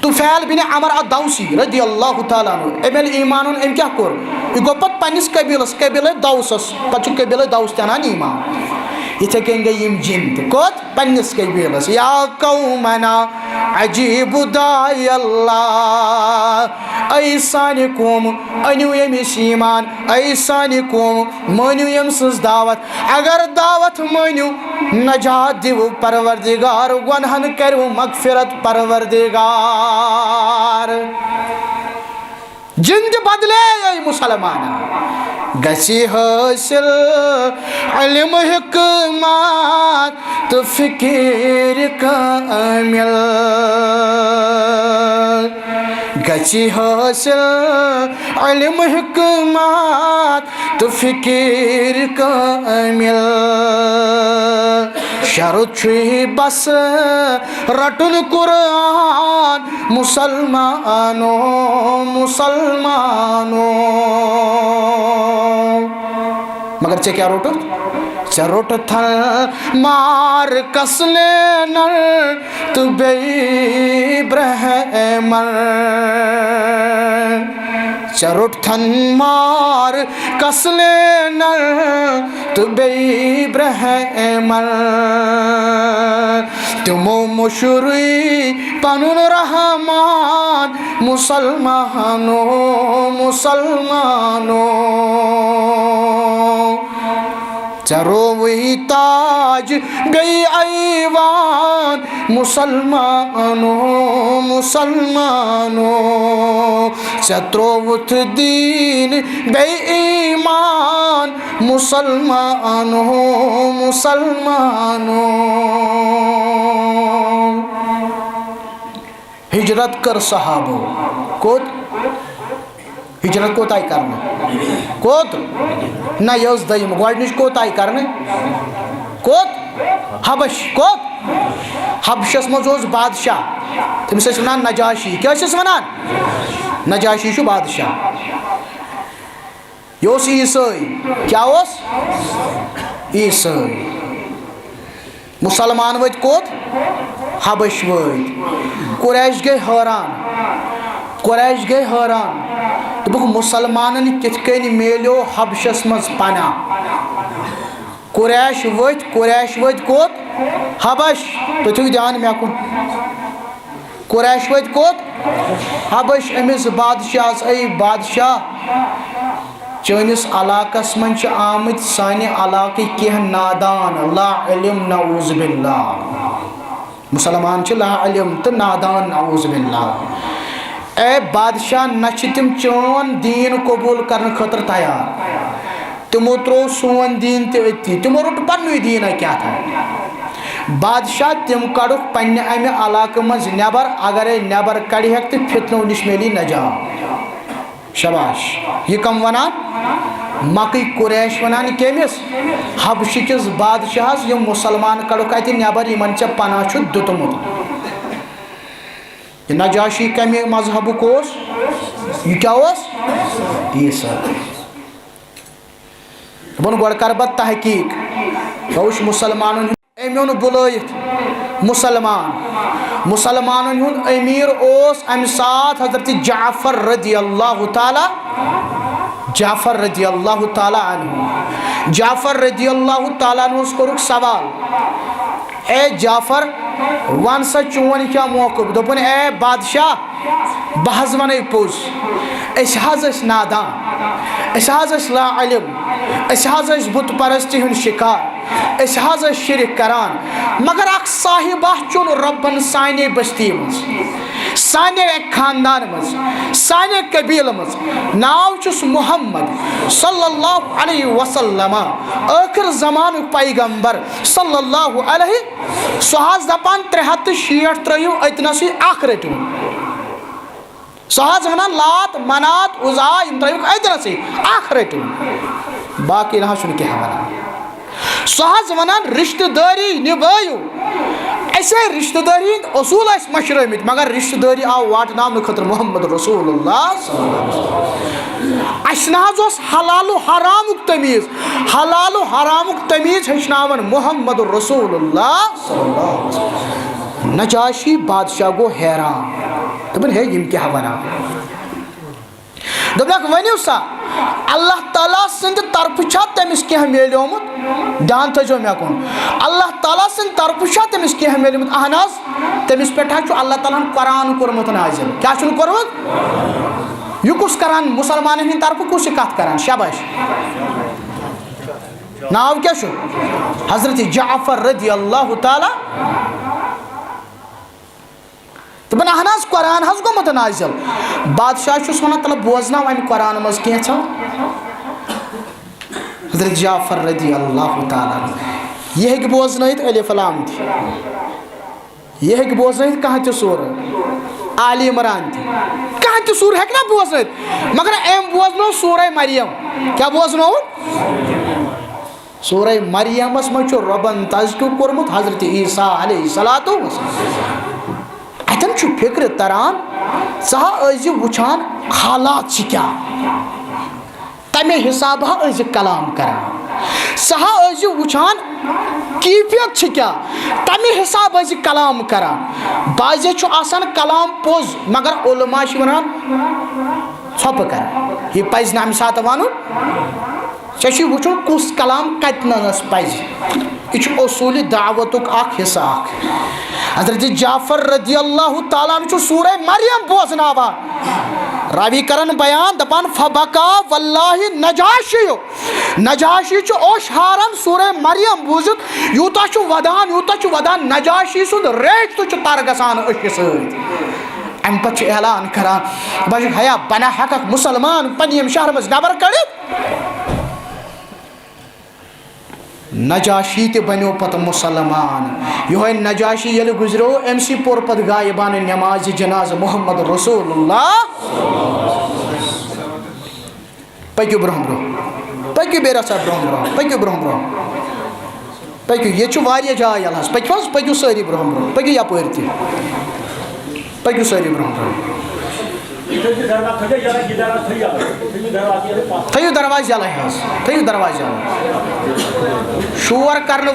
طفیل بن عمر الدوسی رضی اللہ تعالیٰ عنہ امل ایمان ام کیا کور یہ گو پت پنس قبیلس قبیل دوسس پتہ قبیل دوس تنان ایمان اتھے کہیں گئی یم جن کوت پنس قبیلس یا قومنا عجیب دائی اللہ اے سانی قوم انیو یمس ایمان اے سانی قوم مانیو یمسز دعوت اگر دعوت مانیو نجات دیو پروردگار گنہن کرو مغفرت پروردگار جند بدلے اے مسلمان گسی حاصل علم حکمت تو فکر کامل گسی حاصل علم حکمت تو فکر کامل شرط چھوئی بس رٹن قرآن مسلمانوں مگر چے کیا روٹو چے روٹو تھل مار کسلے نر تو بے برہمر چے روٹ تھن مار کسلے نر تو بے برہمر تمو مشری پنن رحمان مسلمانوں چروی تاج گئی ایوان مسلمانوں چتروت دین بے ایمان مسلمانوں ہجرت کر صحابو کوت ہجرت کوت آئی کرنا کوت نہ یوز دائم گوڑنش کوت آئی کرنا کوت حبش کوت حبشس مزوز بادشاہ تم سے سنان نجاشی کیا سے سنان نجاشی شو بادشاہ یوس عیسائی کیا ہوس عیسائی مسلمان ویت کوت حبش ویت قریش گئی حیران دبک مسلمانن کت کن میلیو حبشس مز پناہ قریش ویت کوت حبش تو تھی دھیان میں کن قریش ویت کوت حبش امس بادشاہ اے بادشاہ چونس علاقس من آمت سانہ علاقہ کی نادان لا علم نعوذ باللہ مسلمان لا علم تو نادان نعوذ باللہ اے بادشاہ نچ تم چون دین قبول کرنے خطر تیار تمو ترو سون دین تی تمو روٹ پنوی دین کیا تھا بادشاہ تم کڑھ پنہ امہ علاقہ مز نبر اگر نبر کڑ ہیک تو فتنو نش میلی نجات شباش یہ کم ونان مکی قریش ونان کیمس حبش کس بادشاہ یم مسلمان کڑھ ات نبر یمن چھ پناہ چھ دتمت یہ نجاشی کمی مذہب کوس یہ کیا عیسائی بن گوڑ کر بت تحقیق روش مسلمان امیون بلائت مسلمان ہند امیر اوس ام سات حضرت جعفر رضی اللہ تعالی عنہ جعفر رضی اللہ تعالیٰ عنہ کورک سوال اے جعفر ون سا چون کیا موقف دپن اے بادشاہ بہ حظ ونے پوز اس حظ اس نادان اس حظ اس لا علم اس حظ اس بت پرستی ہن شکار اس حظ اس شرک کران مگر اک صاحبہ چون ربن سانے بستی مز سانے خاندان مز سانے قبیل مز ناو چس محمد صلی اللہ علیہ وسلم آخر زمان پیغمبر صلی اللہ علیہ سہاز دپان 360 ترایو اتنسی اخ رٹو سہاز ہنا لات منات عزا یم ترایو اتنسی اخ رٹو باقی نہ چھن کیا ونان سہاز ونان رشتہ داری نبھائیو ایسے رشتہ داری اصول اس مشرمت مگر رشتہ داری آو واٹ نام خطر محمد رسول اللہ صلی اللہ علیہ وسلم اشناز اس حلال و حرامک تمیز ہشناون محمد رسول اللہ صلی اللہ علیہ وسلم نجاشی بادشاہ گو حیران دبن ہے یم کیا بنا دبنک ونیو سا اللہ تعالیٰ سند طرف چھا تمس کیا میلیومت دھیان تھو مے کن اللہ تعالیٰ سند طرف چھا تمس کیا میلیومت اہناز تمس پٹھا چھو اللہ تعالیٰ قرآن کورمت نازل کیا چھن کورمت یہ کس کران مسلمان ہن طرف کس کت کران شاباش ناو کیا چھو حضرت جعفر رضی اللہ تعالی دپان اہن حظ قرآن حظ گومت نازل بادشاہ چھس ونان تلہ بوزنا وۄنۍ قرآن مز کینٛژھا حضرت جعفر رضی اللہ تعالی یہ ہیٚکہِ بوزنٲیِتھ الف لام تہِ یہ ہیٚکہِ بوزنٲیِتھ کانٛہہ تہِ سورہ آل عمران تہِ کانٛہہ تہِ سورہ ہیٚکہِ نا بوزنٲیِتھ مگر أمۍ بوزنو سورہ مریم کیٛاہ بوزنووُن سورہ مریمس منٛز چھُ رۄبن تذکِر کوٚرمُت حضرت عیسیٰ علیہ الصلوۃ والسلام اتن چھُ فکر تران ژٕ ہا ٲسۍ وٕچھان حالات چھِ کیٛاہ تمے حساب ہا ٲسۍ کلام کران ژٕ ہا ٲسۍ وٕچھان کیفیت چھِ کیٛاہ تمے حساب ٲسۍ کلام کران بعضے چھُ آسان کلام پوٚز مگر علما چھِ ونان ژھۄپہٕ کران یہِ پزِ نہٕ امہِ ساتہٕ ونُن ژےٚ چھُے وٕچھُن کُس کلام کتنس پزِ یہ چھُ اصوٗلِ دعوتُک اکھ حصہٕ اکھ حضرت جعفر رضی اللہ تعالیٰ عنہ چھُ سورہ مریم بوزناوان راوی کرن بیان دپان فبکا واللہ نجاشی چھُ اوش ہاران سورہ مریم بوٗزِتھ یوٗتاہ چھُ ودان نجاشی سُنٛد ریٹ تہِ چھُ تر گژھان أچھِ سۭتۍ امہِ پتہٕ چھُ اعلان کران بہٕ چھُس حیا بنا ہٮ۪ککھ مُسلمان پننہِ ییٚمہِ شہرٕ منٛز نٮ۪بر کٔڑِتھ نجاشی تہِ بنیو پتہٕ مُسلمان یِہوے نجاشی ییٚلہِ گُزریو أمسٕے پوٚر پتہٕ غایبانہ نٮ۪مازِ جنازٕ محمد رسول اللہ پٔکِو برونٛہہ برونٛہہ پٔکِو بیٚیہِ رژھا برونٛہہ برونٛہہ پٔکِو برونٛہہ برونٛہہ پٔکِو ییٚتہِ چھُ واریاہ جاے یَلہٕ حظ پٔکِو حظ پٔکِو سٲری برونٛہہ برونٛہہ پٔکِو یپٲرۍ تہِ پٔکِو سٲری برونٛہہ برونٛہہ تھٲیِو دروازٕ یلے حظ تھٲیِو دروازٕ یلے شور کرنہٕ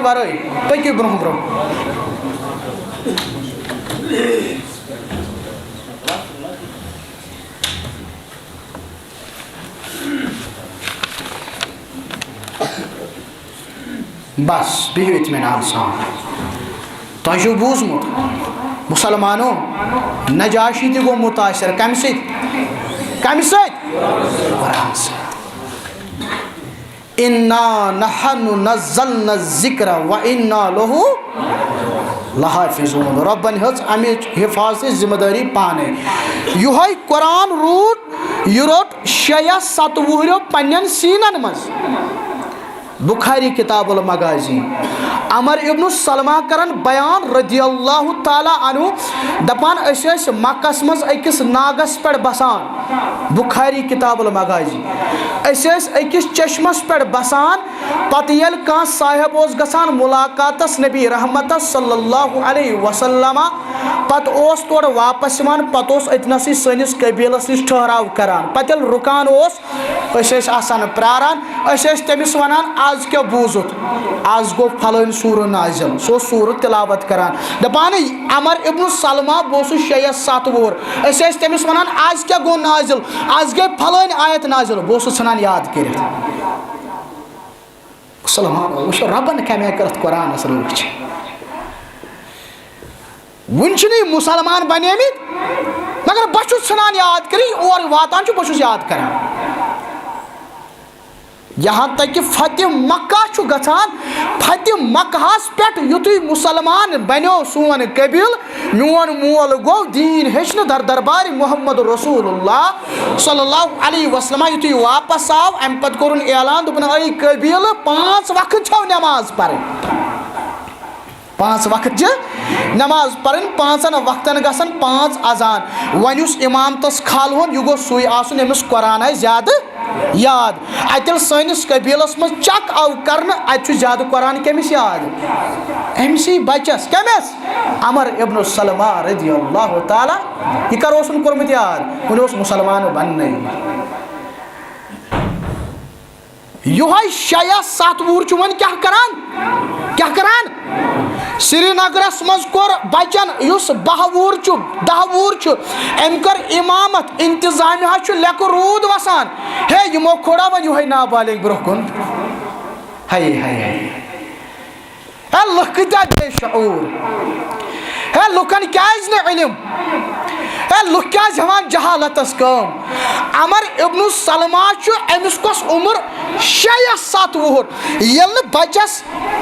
ورٲے پٔکِو برونٛہہ برونٛہہ بس بِہِو اطمینان سان تۄہہِ چھُو بوٗزمُت مسلمانو نجاشی تہِ گوٚو مُتاثر کمہِ سۭتۍ قرآن سۭتۍ اِنا نحنُ نزلنا الذکر وَإِنَّا لَهُ لَحافِظُونَ رۄبن ہیٚژ امِچ حفاظتٕچ ذمہٕ دٲری پانے یِہوے قرآن یہِ روٚٹ 6 یا 7 وُہرو پننٮ۪ن سیٖنن منٛز بخاری کتاب المغازی عمر ابن سلمہ کرن بیان رضی اللہ تعالیٰ عنہ دپان أسۍ ٲسۍ مکس منٛز أکِس ناگس پٮ۪ٹھ بسان بخاری کتاب المغازی أکِس چشمس پٮ۪ٹھ بسان پتہٕ ییٚلہِ کانٛہہ صاحب اوس گژھان مُلاقاتس نبی رحمتس صلی اللہ علیہ وسلم پتہٕ اوس تورٕ واپس یِوان پتہٕ اوس أتنسٕے سٲنِس قبیلس نِش ٹھہراو کران پتہٕ ییٚلہِ رُکان اوس أسۍ ٲسۍ آسان پراران أسۍ ٲسۍ تٔمِس ونان آز کیٛاہ بوٗزُتھ آز گوٚو پھلٲنۍ سوٗرٕ نازِل سُہ اوس سوٗرٕ تِلاوت کران دپان عمر ابن سلمہ بہٕ اوسُس 6 یا 7 وُہُر أسۍ ٲسۍ تٔمِس ونان آز کیٛاہ گوٚو نازِل آز گٔے پھلٲنۍ آیت نازِل بہٕ اوسُس ژھٕنان یاد کٔرِتھ سلمان وٕچھو ربن کمہِ آیہِ کٔر اتھ قرآنس رٲچھ وُنہِ چھِنہٕ یہِ مُسلمان بنیمٕتۍ مگر بہٕ چھُس ژھٕنان یاد کٔرِتھ اور واتان چھُ بہٕ چھُس یاد کران یہاں تک کہ فتح مکہ چھُ گژھان فتح مکہس پٮ۪ٹھ یُتھُے مُسلمان بنیو سون قبیل میون مول گوٚو دیٖن ہیٚچھنہٕ در دربارِ محمد رسول اللہ صلی اللہ علیہ وسلم یُتھُے واپس آو امہِ پتہٕ کوٚرُن اعلان دوٚپُن اے قبیلہٕ 5 وقت چھو نٮ۪ماز پرٕنۍ 5 وقت چھِ نٮ۪ماز پرٕنۍ 5 وقتن گژھن 5 اذان وۄنۍ یُس امامتس کھالہون یہِ گوٚژھ سُے آسُن ییٚمِس قرآن آسہِ زیادٕ یاد اتہِ ییٚلہِ سٲنِس قبیلس منٛز چک آو کرنہٕ اتہِ چھُ زیادٕ قرآن کٔمِس یاد أمسٕے بچس کٔمِس عمر ابن سلمہ رضی اللہ تعالیٰ یہِ کر اوسُن کوٚرمُت یاد وُنہِ اوس مُسلمان بننٕے یِہوے 6 یا 7 وُہُر چھُ وۄنۍ کیٛاہ کران سری نگرس منٛز کوٚر بچن یُس 12 وُہُر چھُ 10 وُہُر چھُ أمۍ کٔر امامت انتظامیہ چھُ لیٚکھٕ روٗد وسان ہے یِمو کھوڑا وۄنۍ یِہوے نابالغ برونٛہہ کُن ہے لُکھ کۭتیاہ بے شعوٗر ہے لُکن کیازِ نہٕ علم ہے لُکھ کیازِ ہٮ۪وان جہالتس کٲم عمر ابن سلمہ چھُ أمِس کۄس عُمر 6 یا 7 وُہُر ییٚلہِ نہٕ بچس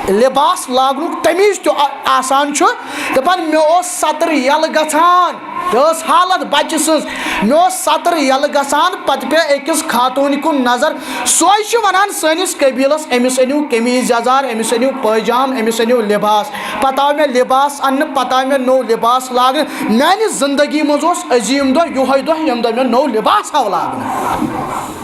لباس لاگنُک تمیٖز تہِ آسان چھُ دپان مےٚ اوس سطر یلہٕ گژھان یہِ ٲس حالت بچہِ سٕنٛز مےٚ اوس سطر یلہٕ گژھان پتہٕ پیٚیہِ أکِس خاتوٗنہِ کُن نظر سۄے چھِ ونان سٲنِس قبیلس أمِس أنِو قمیٖض یزار أمِس أنِو پٲجام أمِس أنِو لباس پتہٕ آو مےٚ لباس اننہٕ پتہٕ آو مےٚ نوٚو لباس لاگنہٕ میانہِ زندگی منٛز اوس عظیٖم دۄہ یِہوے دۄہ ییٚمہِ دۄہ مےٚ نوٚو لباس آو لاگنہٕ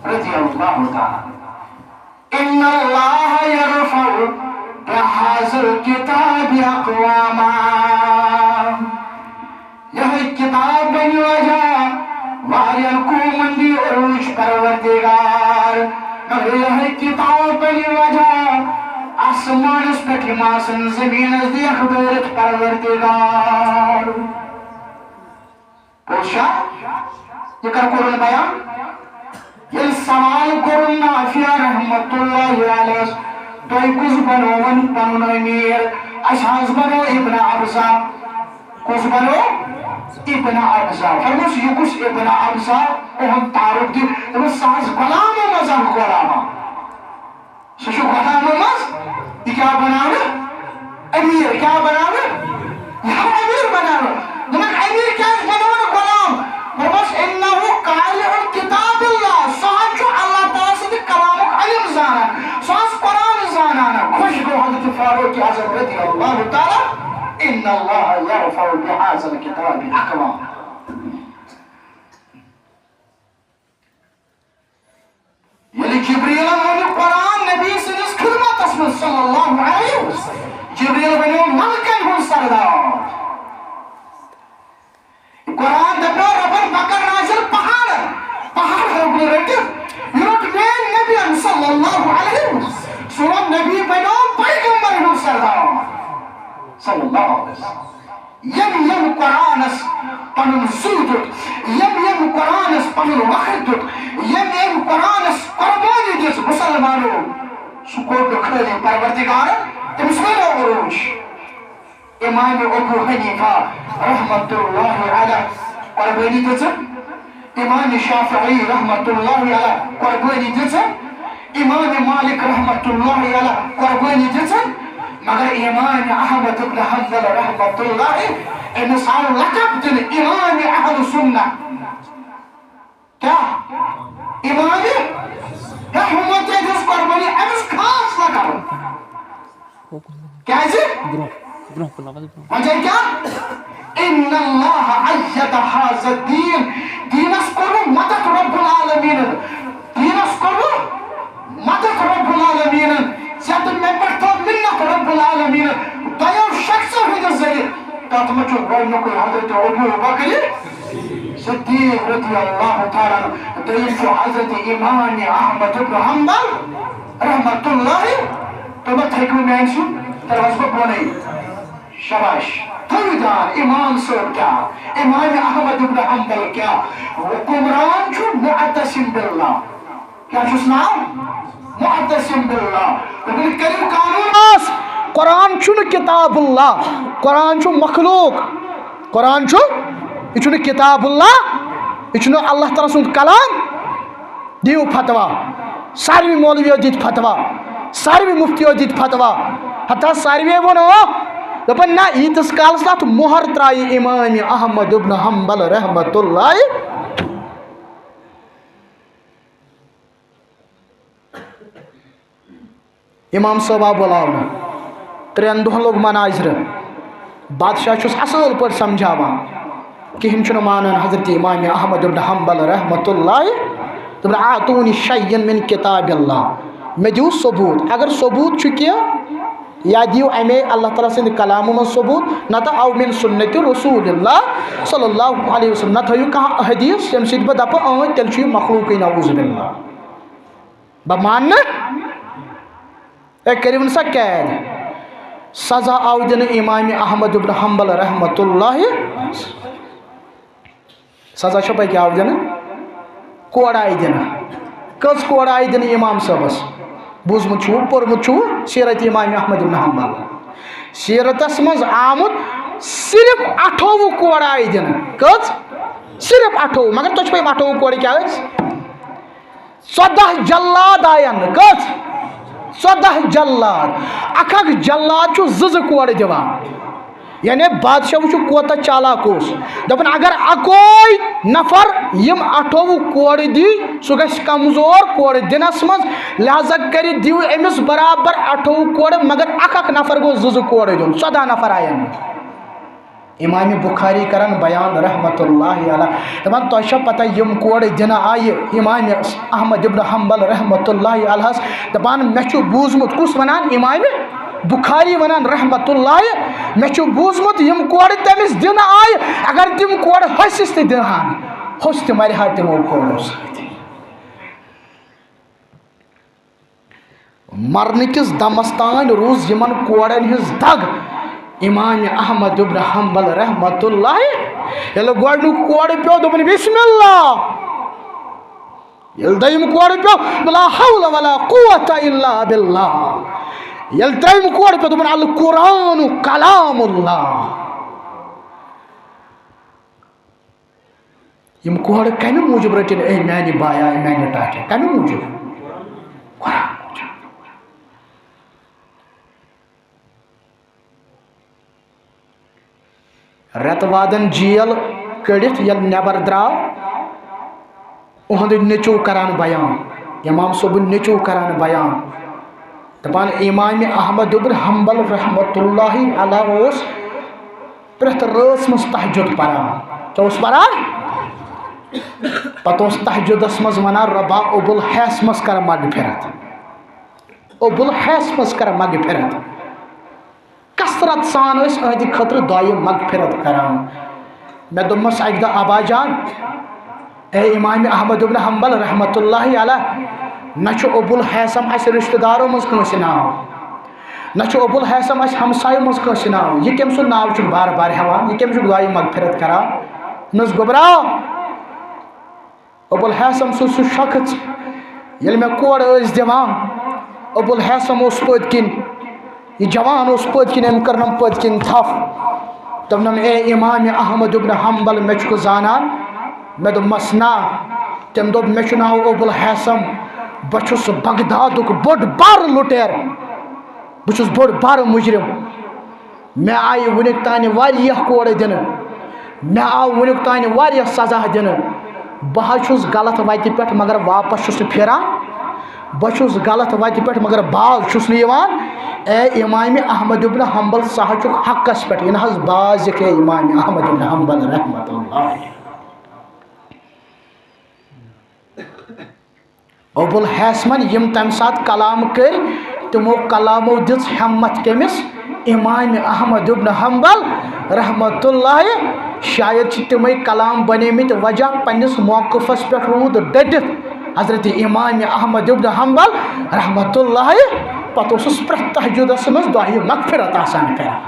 رضی اللہ تعالی ان اللہ یرفع بهذا الكتاب اقواما یہ کتاب بنی وجہ واریاں قومن دی عروج پروردگار مگر یہ کتاب بنی وجہ آسمانس پٮ۪ٹھ یِم آسن زمینس دی اخبارت پروردگار پوشا یہ کر قرآن بیان یہ سوال کرن نافیہ رحمت اللہ علیہ توئی کس بنوون پنن امیر اشاز بنو ابن عبزہ کس بنو ابن عبزہ فرموس یہ کس ابن عبزہ اہم تعارف دی تمہیں ساز غلام مزم غلامہ سشو غلام مز یہ کیا بنانا امیر کیا بنانا یہ امیر بنانا دمک امیر کیا بنانا غلام فرموس انہو قالع کتاب اللہ سہنچو اللہ تعالیٰ سے کلامک علم زانا سہنچ قرآن زانانا خوش گو حضرت فاروق اعظم رضی اللہ تعالیٰ ان اللہ یرفع بهذا الكتاب اقواما یعنی جبریل بنو قرآن نبی سنس خدمت اسم صلی اللہ علیہ وسلم جبریل بنو ملکن ہن سردار قرآن دبرو ربن بکر نازل پہاڑ ہوگو رٹب یوٹ مین نبی صلی اللہ علیہ وسلم سورت نبی بنو پیغمبر ہن سردار صلی اللہ علیہ وسلم یم قرآنس پنن سودت یم قرآنس پنن وقتت یم قرآنس قربانی دس مسلمانو سکوت خلی پروردگار تمس ونو عروج امام ابو حنیفہ رحمت اللہ علیہ قربانی دسن امام شافعی رحمت اللہ علیہ قربانی دسن امام مالک رحمت اللہ علیہ قربانی دسن مگر امام احمد بن حنبل رحمت اللہ انسان لقب دن امام اہل سنہ کیا امام احمد جس قربانی امس خاص لقب کیازِ وجہ کیا ان اللہ عزت حاض الدین دینس کرو مدد رب العالمین دینس کرو مدد رب العالمین زیادن میں پر تو منت رب العالمین دیو شخص ہوئی ذریعہ تات مچو گوڑنو کوئی حضرت ابو بکر صدیق رضی اللہ تعالیٰ دیو حضرت امام احمد بن حنبل رحمت اللہ تو میں تھیکو میں انسو ترواز کو بولی شباش تھویدار امام صاحب کیا امام احمد بن حنبل کیا حکمران چھو معتصم باللہ کیا چھو سناؤ معتصم باللہ لیکن کریم قانون قرآن چھو کتاب اللہ قرآن چھو مخلوق قرآن چھو یہ چھو کتاب اللہ یہ چھو اللہ تعالیٰ سن کلام دیو فتوہ ساروی مولویو دیت فتوہ ساروی مفتیو دیت فتوہ حتی ساروی ونو دپن نا ایتس کالس تات مہر ترائی امام احمد بن حنبل رحمت اللہ امام صاحب بلاونا ترین دہن لوگ مناظر بادشاہ چھس اصل پر سمجھاوان کہن چھن مانن حضرت امام احمد بن حنبل رحمت اللہ دپن آتونی شیئن من کتاب اللہ میں دیو ثبوت اگر ثبوت چھ کیا یا دیو امی اللہ تعالیٰ سند کلام من ثبوت نتا او من سنت رسول اللہ صلی اللہ علیہ وسلم نتا یو کہاں حدیث یم سید با دپا تیل چھ مخلوقی نعوذ باللہ بماننا اے کریم سا قید سزا آو دن امام احمد بن حنبل رحمت اللہ سزا چھپے کیا آو دن کوڑ آئی دن کس کوڑ آئی دن امام صاحبس بوزمت چھو پرمت چھو سیرت امام احمد بن حنبل سیرت اسمز آمد صرف 28 کوڑ آئی دن کس صرف 28 مگر تو چھپے 28 کوڑ کیا ہے 14 جلاد آئین کس 14 جلاد اکھ جلاد چھو زز کوڑ دیوان یعنی بادشاہ چھو کوتا چالاک اوس دپن اگر اکوئی نفر یم 28 کوڑ دی سو گژھِ کمزور کوڑ دنس مز لہذا کری دیو امس برابر 28 کوڑ مگر اکھ نفر گو زز کوڑ دیون 14 نفر آئین امام بخاری کرن بیان رحمت اللہ علیہ دپان تۄہہِ چھا پتہ یم کوڑ دنہ آئے امام احمد بن حنبل رحمت اللہ علیہ دپان مے چھُ بوزمت کس ونان امام بخاری ونان رحمت اللہ مے چھُ بوزمت یم کوڑ تمس دنہ آئے اگر تم کوڑ ہسس تہ دہان ہوس تہ مرہا تمو کوڑو سۭتۍ مرنہ کس دمس تان روز یمن کوڑن ہز دگ امام احمد بن حنبل رحمت اللہ یل گوڑنک کوڑ پیو دپن بسم اللہ یل دیم کوڑ پیو لا حول ولا قوت الا باللہ یل تریم کوڑ پیو دپن القرآن کلام اللہ یم کوڑ کمہ موجب رٹن اے میانہ بایا اے میانہ ٹاٹا کمہ موجب قرآن رت وادن جیل کڑت یل نبر دراو اہد نچو کران بیان امام صاحب نچو کران بیان دپان امام احمد بن حنبل رحمت اللہ علیہ اوس پرت رٲژ مز تہجد پران کیا اوس پران پتہ اوس تہجدس مز ونان ربا ابو الحیس مز کر مغفرت ابو الحیس مز کر مغفرت کثرت سان اس اہدی خطر دعائیں مغفرت کران میں دمس اک دہ ابا جان اے امام احمد بن حنبل رحمت اللہ علیہ نہ ابو الحیثم اس رشتہ دارو مز کنس ناو نہ ابو الحیثم اس ہمسایو مز کنس ناو یہ کم سن ناو چھ بار بار ہیوان یہ کم چھ دعائیں مغفرت کران نس گبرا ابو الحیثم سو شخص یل میں کوڑ اس دیوان ابو الحیثم اس پت کن یہ جوان اس پت کن ام کرنم پت کن تھف دپنم اے امام احمد بن حنبل مے چھ زانان میں دپمس نا تم دپ مے چھ ناو ابو الحیثم بچس بغدادک بوڑ بار لٹیر بچس بوڑ بار مجرم میں آئی ونک تان واریاہ کوڑ دن میں آو ونک تان واریاہ سزا دن بہ چھس غلط وتہ پہ مگر واپس چھس پھران بچھس غلط وتہ پہ مگر باز چھس نیوان اے امام احمد ابن حنبل سہ چھ حقس پہ یہ نہ باز اے امام احمد ابن حنبل رحمۃ اللہ. ابو الحسمن یم تمہ سات کلام کر تمو کلامو دِژ ہمت کمس امام احمد ابن حنبل رحمۃ اللہ. شاید تمے کلام بنیمت وجہ پنس موقفس پہ رود ڈٹت حضرت امام احمد ابن حنبل رحمۃ اللہ. پتہ اوسس پرٛٮ۪تھ تہجدس مز دعائے مغفرت آسان کران.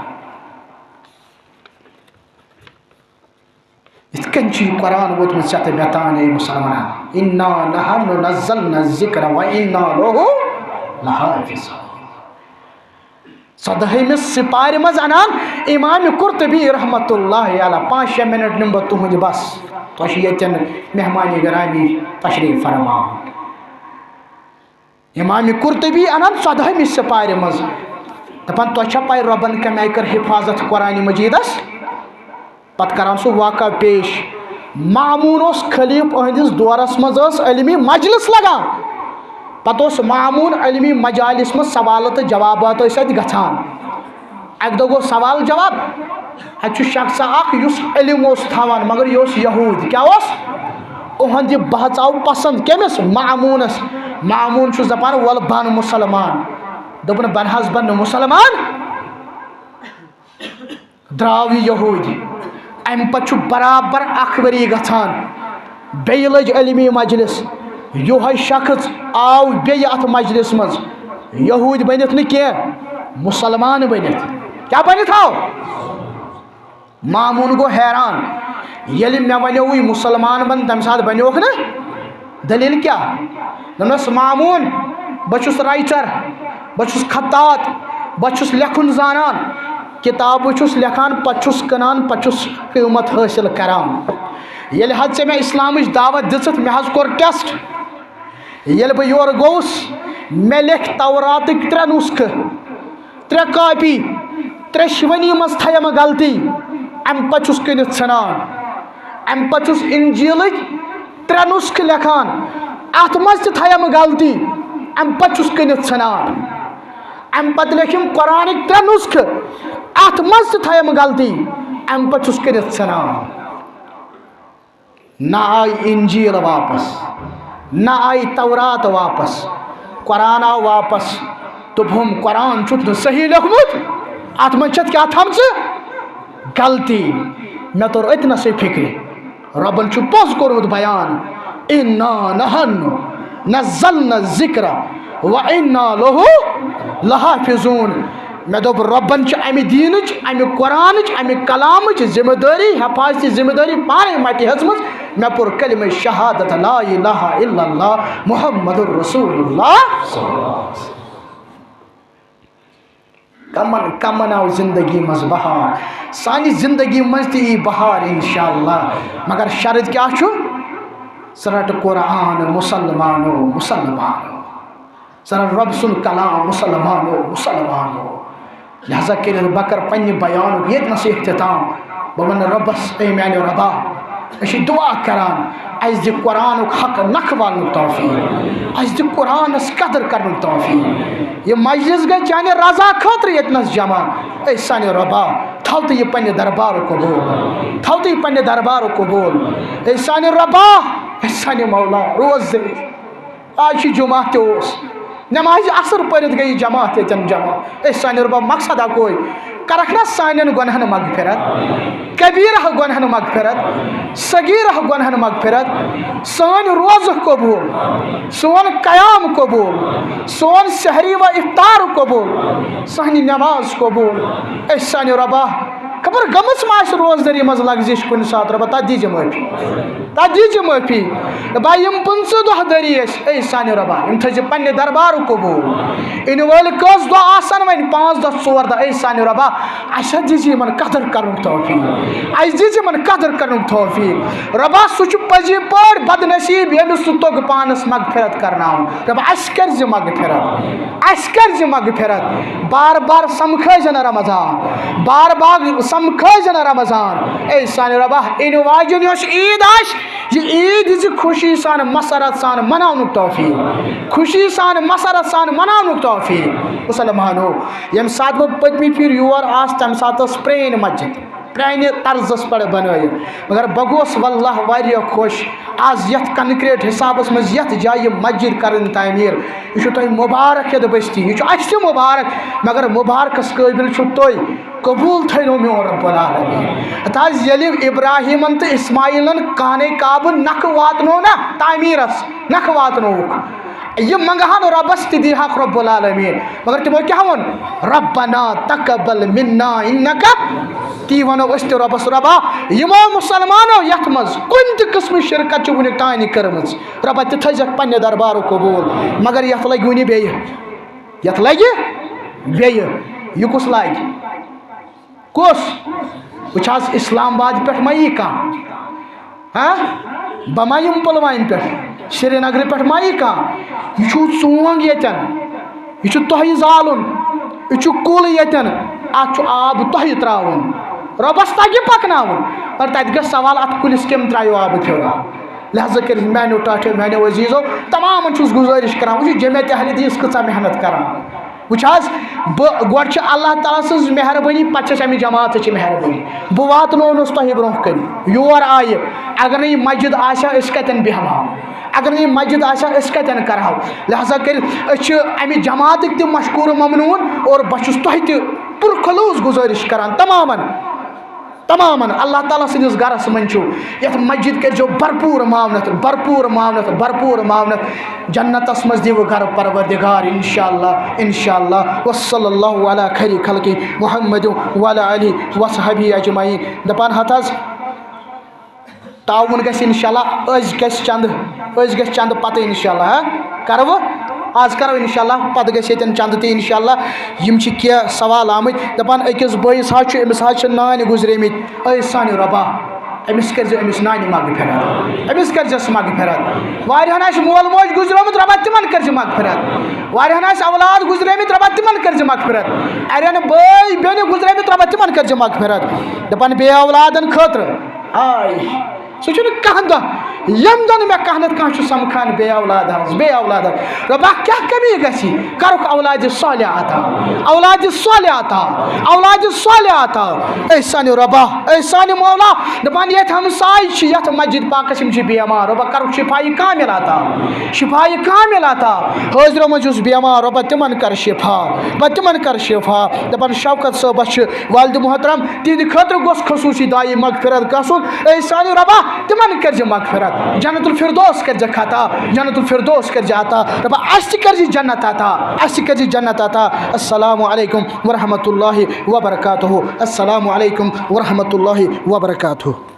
اتھ کن قرآن ووتمت ژےٚ تہٕ مےٚ تام اے مسلمان انا نحن نزلنا الذکر وانا لہ لحافظون. 14 سپارِ مز انان امام قرطبی رحمۃ اللہ علیہ. 5-6 منٹ نم بہ تہند بس تہ یتن مہمانی گرامی تشریف فرمان. امام قرطبی انان 14 سپارِ مز دپان تہ چھا پاے ربن کمہِ آیہِ کر حفاظت قرآن مجیدس. پتہ کران سہ واقعہ پیش. مامون اس خلیف اہندس دورس مز علمی مجلس لگان. پتہ اس مامون علمی مجالس مز سوالات جوابات ات گھان. اک دہ گو سوال جواب اتھ شخص اخ یس علم اس تھوان مگر یہ یہود کیا اہند یہ بحث آو پسند کمس مامونس. مامون دپان ول بن مسلمان. دپن بن حظ بن مسلمان. دراو یہ یہودی. ام پتہ برابر اخ وری گھان بیٚیہِ لٔج علمی مجلس. یہ شخص آو بیٚیہِ اتھ مجلس مز یہود بنتھ نہ کینٛہہ مسلمان بنتھ. کیا بنتھ آو؟ مامون گو حیران ییٚلہِ مےٚ ونیوٕے مسلمان بن تمہِ ساتہٕ بنیوکھ نا. دلیل کیا؟ دپنس مامون بہ چھُس رائٹر بہ چھُس خطاط بہ چھُس لیکھُن زانان کتاب چھُس لیکھان پتہٕ چھُس کٕنان پتہٕ چھُس قۭمت حٲصل کران. ییٚلہِ حظ ژےٚ مےٚ اسلامٕچ دعوت دِژٕتھ مےٚ حظ کوٚر ٹیسٹ. ییٚلہِ بہٕ یورٕ گوٚوُس مےٚ لیکھ توراتٕکۍ 3 نسخہٕ 3 کاپی 3 شِوٲنی منٛز تھایَم غلطی امہِ پتہٕ چھُس کٕنِتھ ژھٕنان. امہِ پتہٕ چھُس انجیٖلٕکۍ 3 نسخہٕ لیکھان اتھ منٛز تہِ تھایَم غلطی امہِ پتہٕ چھُس کٕنِتھ ژھٕنان. امہِ پتہٕ لیکھِم قرآنٕکۍ 3 نسخہٕ اتھ منٛز تہِ تھایَم غلطی امہِ پتہٕ چھُس کٕنِتھ ژھٕنان. نہ آیہِ انجیٖل واپس نہ آیہِ تورات واپس. قرآن آو واپس. دوٚپہم قرآن چھُتھ نہٕ صحیح لیوٚکھمُت اتھ منٛز چھتھ کیٛاہ تھٲمژٕ غلطی. مےٚ توٚر أتنَسٕے فِکرِ رۄبن چھُ پوٚز کوٚرمُت بیان انا نحن نزلنا الذکر وانا لہ لحافظون. مےٚ دوٚپ رۄبن چھِ امہِ دیٖنٕچ امہِ قرآنٕچ امہِ کلامٕچ ذمہٕ دٲری حفاظتی ذمہٕ دٲری پانے مٹہِ ہیژمٕژ. مےٚ پوٚر کلمہ شہادت لا الہ الا اللہ محمد رسول اللہ. کمن کمن آو زندگی مز بہار. سانہِ زندگی مز تہِ یی بہار انشاءاللہ مگر شرط کیا چھُ؟ ژٕ رٹ قرآن مسلمانو مسلمانو. ژٕ رٹ رۄب سُنٛد کلام مسلمانو مسلمانو. لہذا کٔرِتھ بہٕ کر پننہِ بیانُک ییٚتنس اختتام. بہٕ ونہٕ رۄبس اے میانہِ رۄبا أسۍ چھِ دعا کران اَسہِ دِ قرآنُک حق نکھٕ والنُک توفیٖق. اَسہِ دِ قرآنس قدر کرنُک توفیٖق. یہِ مجلس گٔے چانہِ رضا خٲطرٕ ییٚتنس جمع. اے سانہِ رۄبا تھاو تہٕ یہِ پننہِ دربارُک قبوٗل. تھاو تہٕ یہِ پننہِ دربارُک قبوٗل. اے سانہِ رۄبا اے سانہِ مولا روز دٔرِتھ. آز چھِ جُمعہ تہِ اوس نمازِ عصر پٔرِتھ گٔیہِ جماعت ییٚتٮ۪ن جمع. اے سانہِ رۄبا مقصد اکوے کرکھ نا سانٮ۪ن گۄنہن مغفرت کبیٖرہ گۄنہن مغفرت صغیٖرہ گۄنہن مغفرت. سٲنۍ روزٕ قبوٗل سون قیام قبوٗل سون سحری و افطار قبوٗل سانہِ نماز قبوٗل. اے سانہِ رۄبا خبر گٔمٕژ ما آسہِ روزدٔری منٛز لغزش کُنہِ ساتہٕ رۄبا تتھ دیٖزِ معٲفی تتھ دیٖزِ معٲفی. دپا یِم 15 دۄہ دٔری ٲسۍ اے سانہِ رۄبا یِم تھٲیزِ پننہِ دربارُک قبوٗل. یِنہٕ وٲلۍ کٔژ دۄہ آسن وۄنۍ 5 دۄہ 4 دۄہ اے سانہِ رۄبا اَسہِ دیٖزِ یِمن قدر کرنُک توفیٖق. اَسہِ دیٖزِ یِمن قدر کرنُک توفیٖق. رۄبا سُہ چھُ پٔزی پٲٹھۍ بدنصیٖب ییٚمِس سُہ توٚگ پانس مغفرت کرناوُن. رۄبا اَسہِ کٔرزِ مغفرت اَسہِ کٔرزِ مغفرت. بار بار سمکھٲیزِ نہٕ رمضان بار بار سمکھٲزن رمضان اے سانہِ رۄبا اِنہِ واجٮ۪ن یۄس عیٖد آسہِ یہِ عیٖد دِژٕ خوشی سان مسرت سان مناونُک توفیٖق خوشی سان مسرت سان مناونُک توفیٖق مُسلمانو ییٚمہِ ساتہٕ بہٕ پٔتمہِ پھِرِ یور آس تَمہِ ساتہٕ ٲس پرٛٲنۍ مسجد پرٛانہِ طرزس پٮ۪ٹھ بنٲیِتھ مگر بہٕ گوس واللہ واریاہ خۄش آز یتھ کنکریٹ حسابس منٛز یتھ جایہِ مسجد کرٕنۍ تعمیٖر یہِ چھُ تۄہہِ مُبارک یتھ بٔستی یہِ چھُ اَسہِ تہِ مُبارک مگر مُبارکس قٲبِل چھُ تُہۍ قبوٗل تھٲینو میون رۄب العالمیٖن ہتہٕ حظ ییٚلہِ ابراہیٖمن تہٕ اسماعیٖلن کانے کعبہٕ نکھٕ واتنو نا تعمیٖرس نکھٕ واتنووُکھ یہ منگہن ربس تہِ دیٖہکھ رۄب العالمیٖن مگر تِمو کیٛاہ ووٚن ربنا تقبل منا انکا تی ونو أسۍ تہِ رۄبس رۄبا یِمو مُسلمانو یتھ منٛز کُنہِ تہِ قٕسمٕچ شرکت چھِ وُنیُک تانۍ کٔرمٕژ رۄبا تہِ تھٲیزٮ۪کھ پننہِ دربارُک قبوٗل مگر یتھ لگہِ وُنہِ بیٚیہِ یتھ لگہِ بیٚیہِ یہِ کُس لاگہِ کُس وٕچھ حظ اسلام آباد پٮ۪ٹھ ما یی کانٛہہ بہٕ ما یِمہٕ پُلوامہِ پٮ۪ٹھ سری نگرٕ پٮ۪ٹھ ما یی کانٛہہ یہِ چھُ ژونٛگ ییٚتٮ۪ن یہِ چھُ تۄہہِ زالُن یہِ چھُ کُل ییٚتٮ۪ن اتھ چھُ آب تۄہہِ ترٛاوُن رۄبس تگہِ پکناوُن مگر تتہِ گژھِ سوال اتھ کُلِس کٔمۍ ترٛایو آبہٕ پھِرٕ لہذا کٔرِتھ میانیو ٹاٹھیو میانیو عزیٖزو تمامن چھُس گُزٲرِش کران وٕچھ جمعیت اہلِ حدیث کۭژاہ محنت کران وٕچھ حظ بہٕ گۄڈٕ چھِ اللہ تعالیٰ سٕنٛز مہربٲنی پتہٕ چھِ امہِ جماعتٕچ مہربٲنی بہٕ واتنوونَس تۄہہِ برونٛہہ کَنہِ یور آیہِ اگر نہٕ یہِ مسجد آسہِ ہا أسۍ کتٮ۪ن بیٚہمہو اگر نہٕ یہِ مسجد آسہِ ہا أسۍ کتٮ۪ن کرہو لہذا کٔرِتھ أسۍ چھِ امہِ جماعتٕکۍ تہِ مشکوٗر ممنوٗن اور بہٕ چھُس تۄہہِ تہِ پُرخلوٗص گُزٲرِش کران تمامن اللہ تعالیٰ سٕنٛدِس گرس منٛز چھُ یتھ مسجد کٔرۍزیو بھرپوٗر معاونت جنتس منٛز دِوٕ گرٕ پروردگار انشاء اللہ وصلی اللہ علی خیری خلقی محمد وعلی آلہ وصحبہ اجمعین دپان ہتھ حظ تعاوُن گژھِ انشاء اللہ أزۍ گژھِ چندٕ پتہٕ انشاء اللہ کرو آز کرو انشاء اللہ پتہٕ گژھِ ییٚتٮ۪ن چندٕ تہِ انشاء اللہ یِم چھِ کینٛہہ سوال آمٕتۍ دپان أکِس بٲیِس حظ چھُ أمِس حظ چھِ نانۍ گُزریمٕتۍ أے سانہِ رۄبا أمِس کٔرۍزِ أمِس نانہِ مغفرت أمِس کٔرۍزٮ۪س مغفرت واریاہن آسہِ مول موج گُزریومُت رۄبا تِمن کٔرۍزِ مغفرت واریاہن آسہِ اولاد گُزریمٕتۍ رۄبا تِمن کٔرۍزِ مغفرت اَڑٮ۪ن بٲے بیٚنہِ گُزریمٕتۍ رۄبا تِمن کٔرۍزِ مغفرت دپان بے اولادن خٲطرٕ آے سُہ چھُنہٕ کانٛہہ دۄہ ییٚمہِ دۄہ نہٕ مےٚ کانٛہہ نتہٕ کانٛہہ چھُ سمکھان بے اولاد حظ بے اولاد رۄبا کیٛاہ کٔمی گژھِ کرُکھ اولادِ صالح عطا اے سانہِ رۄبا اے سانہِ مولا دپان ییٚتہِ ہمساے چھِ یتھ مسجد پاکس یِم چھِ بیمار رۄبا کرُکھ شِفایہِ کامِل عطا حٲضرو منٛز یُس بیمار رۄبا تِمن کر شِفا دپان شوکت صٲبس چھِ والدِ محترم تِہنٛدِ خٲطرٕ گوٚژھ خصوٗصی دایہِ مغفرت گژھُن اے سانہِ رۄبا تِمن کٔرۍزِ مغفرت جنت الفردوس کٔرۍزٮ۪کھ عطا دپان اَسہِ تہِ کٔرۍزِ جنت عطا السلام علیکم ورحمۃ اللہ وبرکاتہ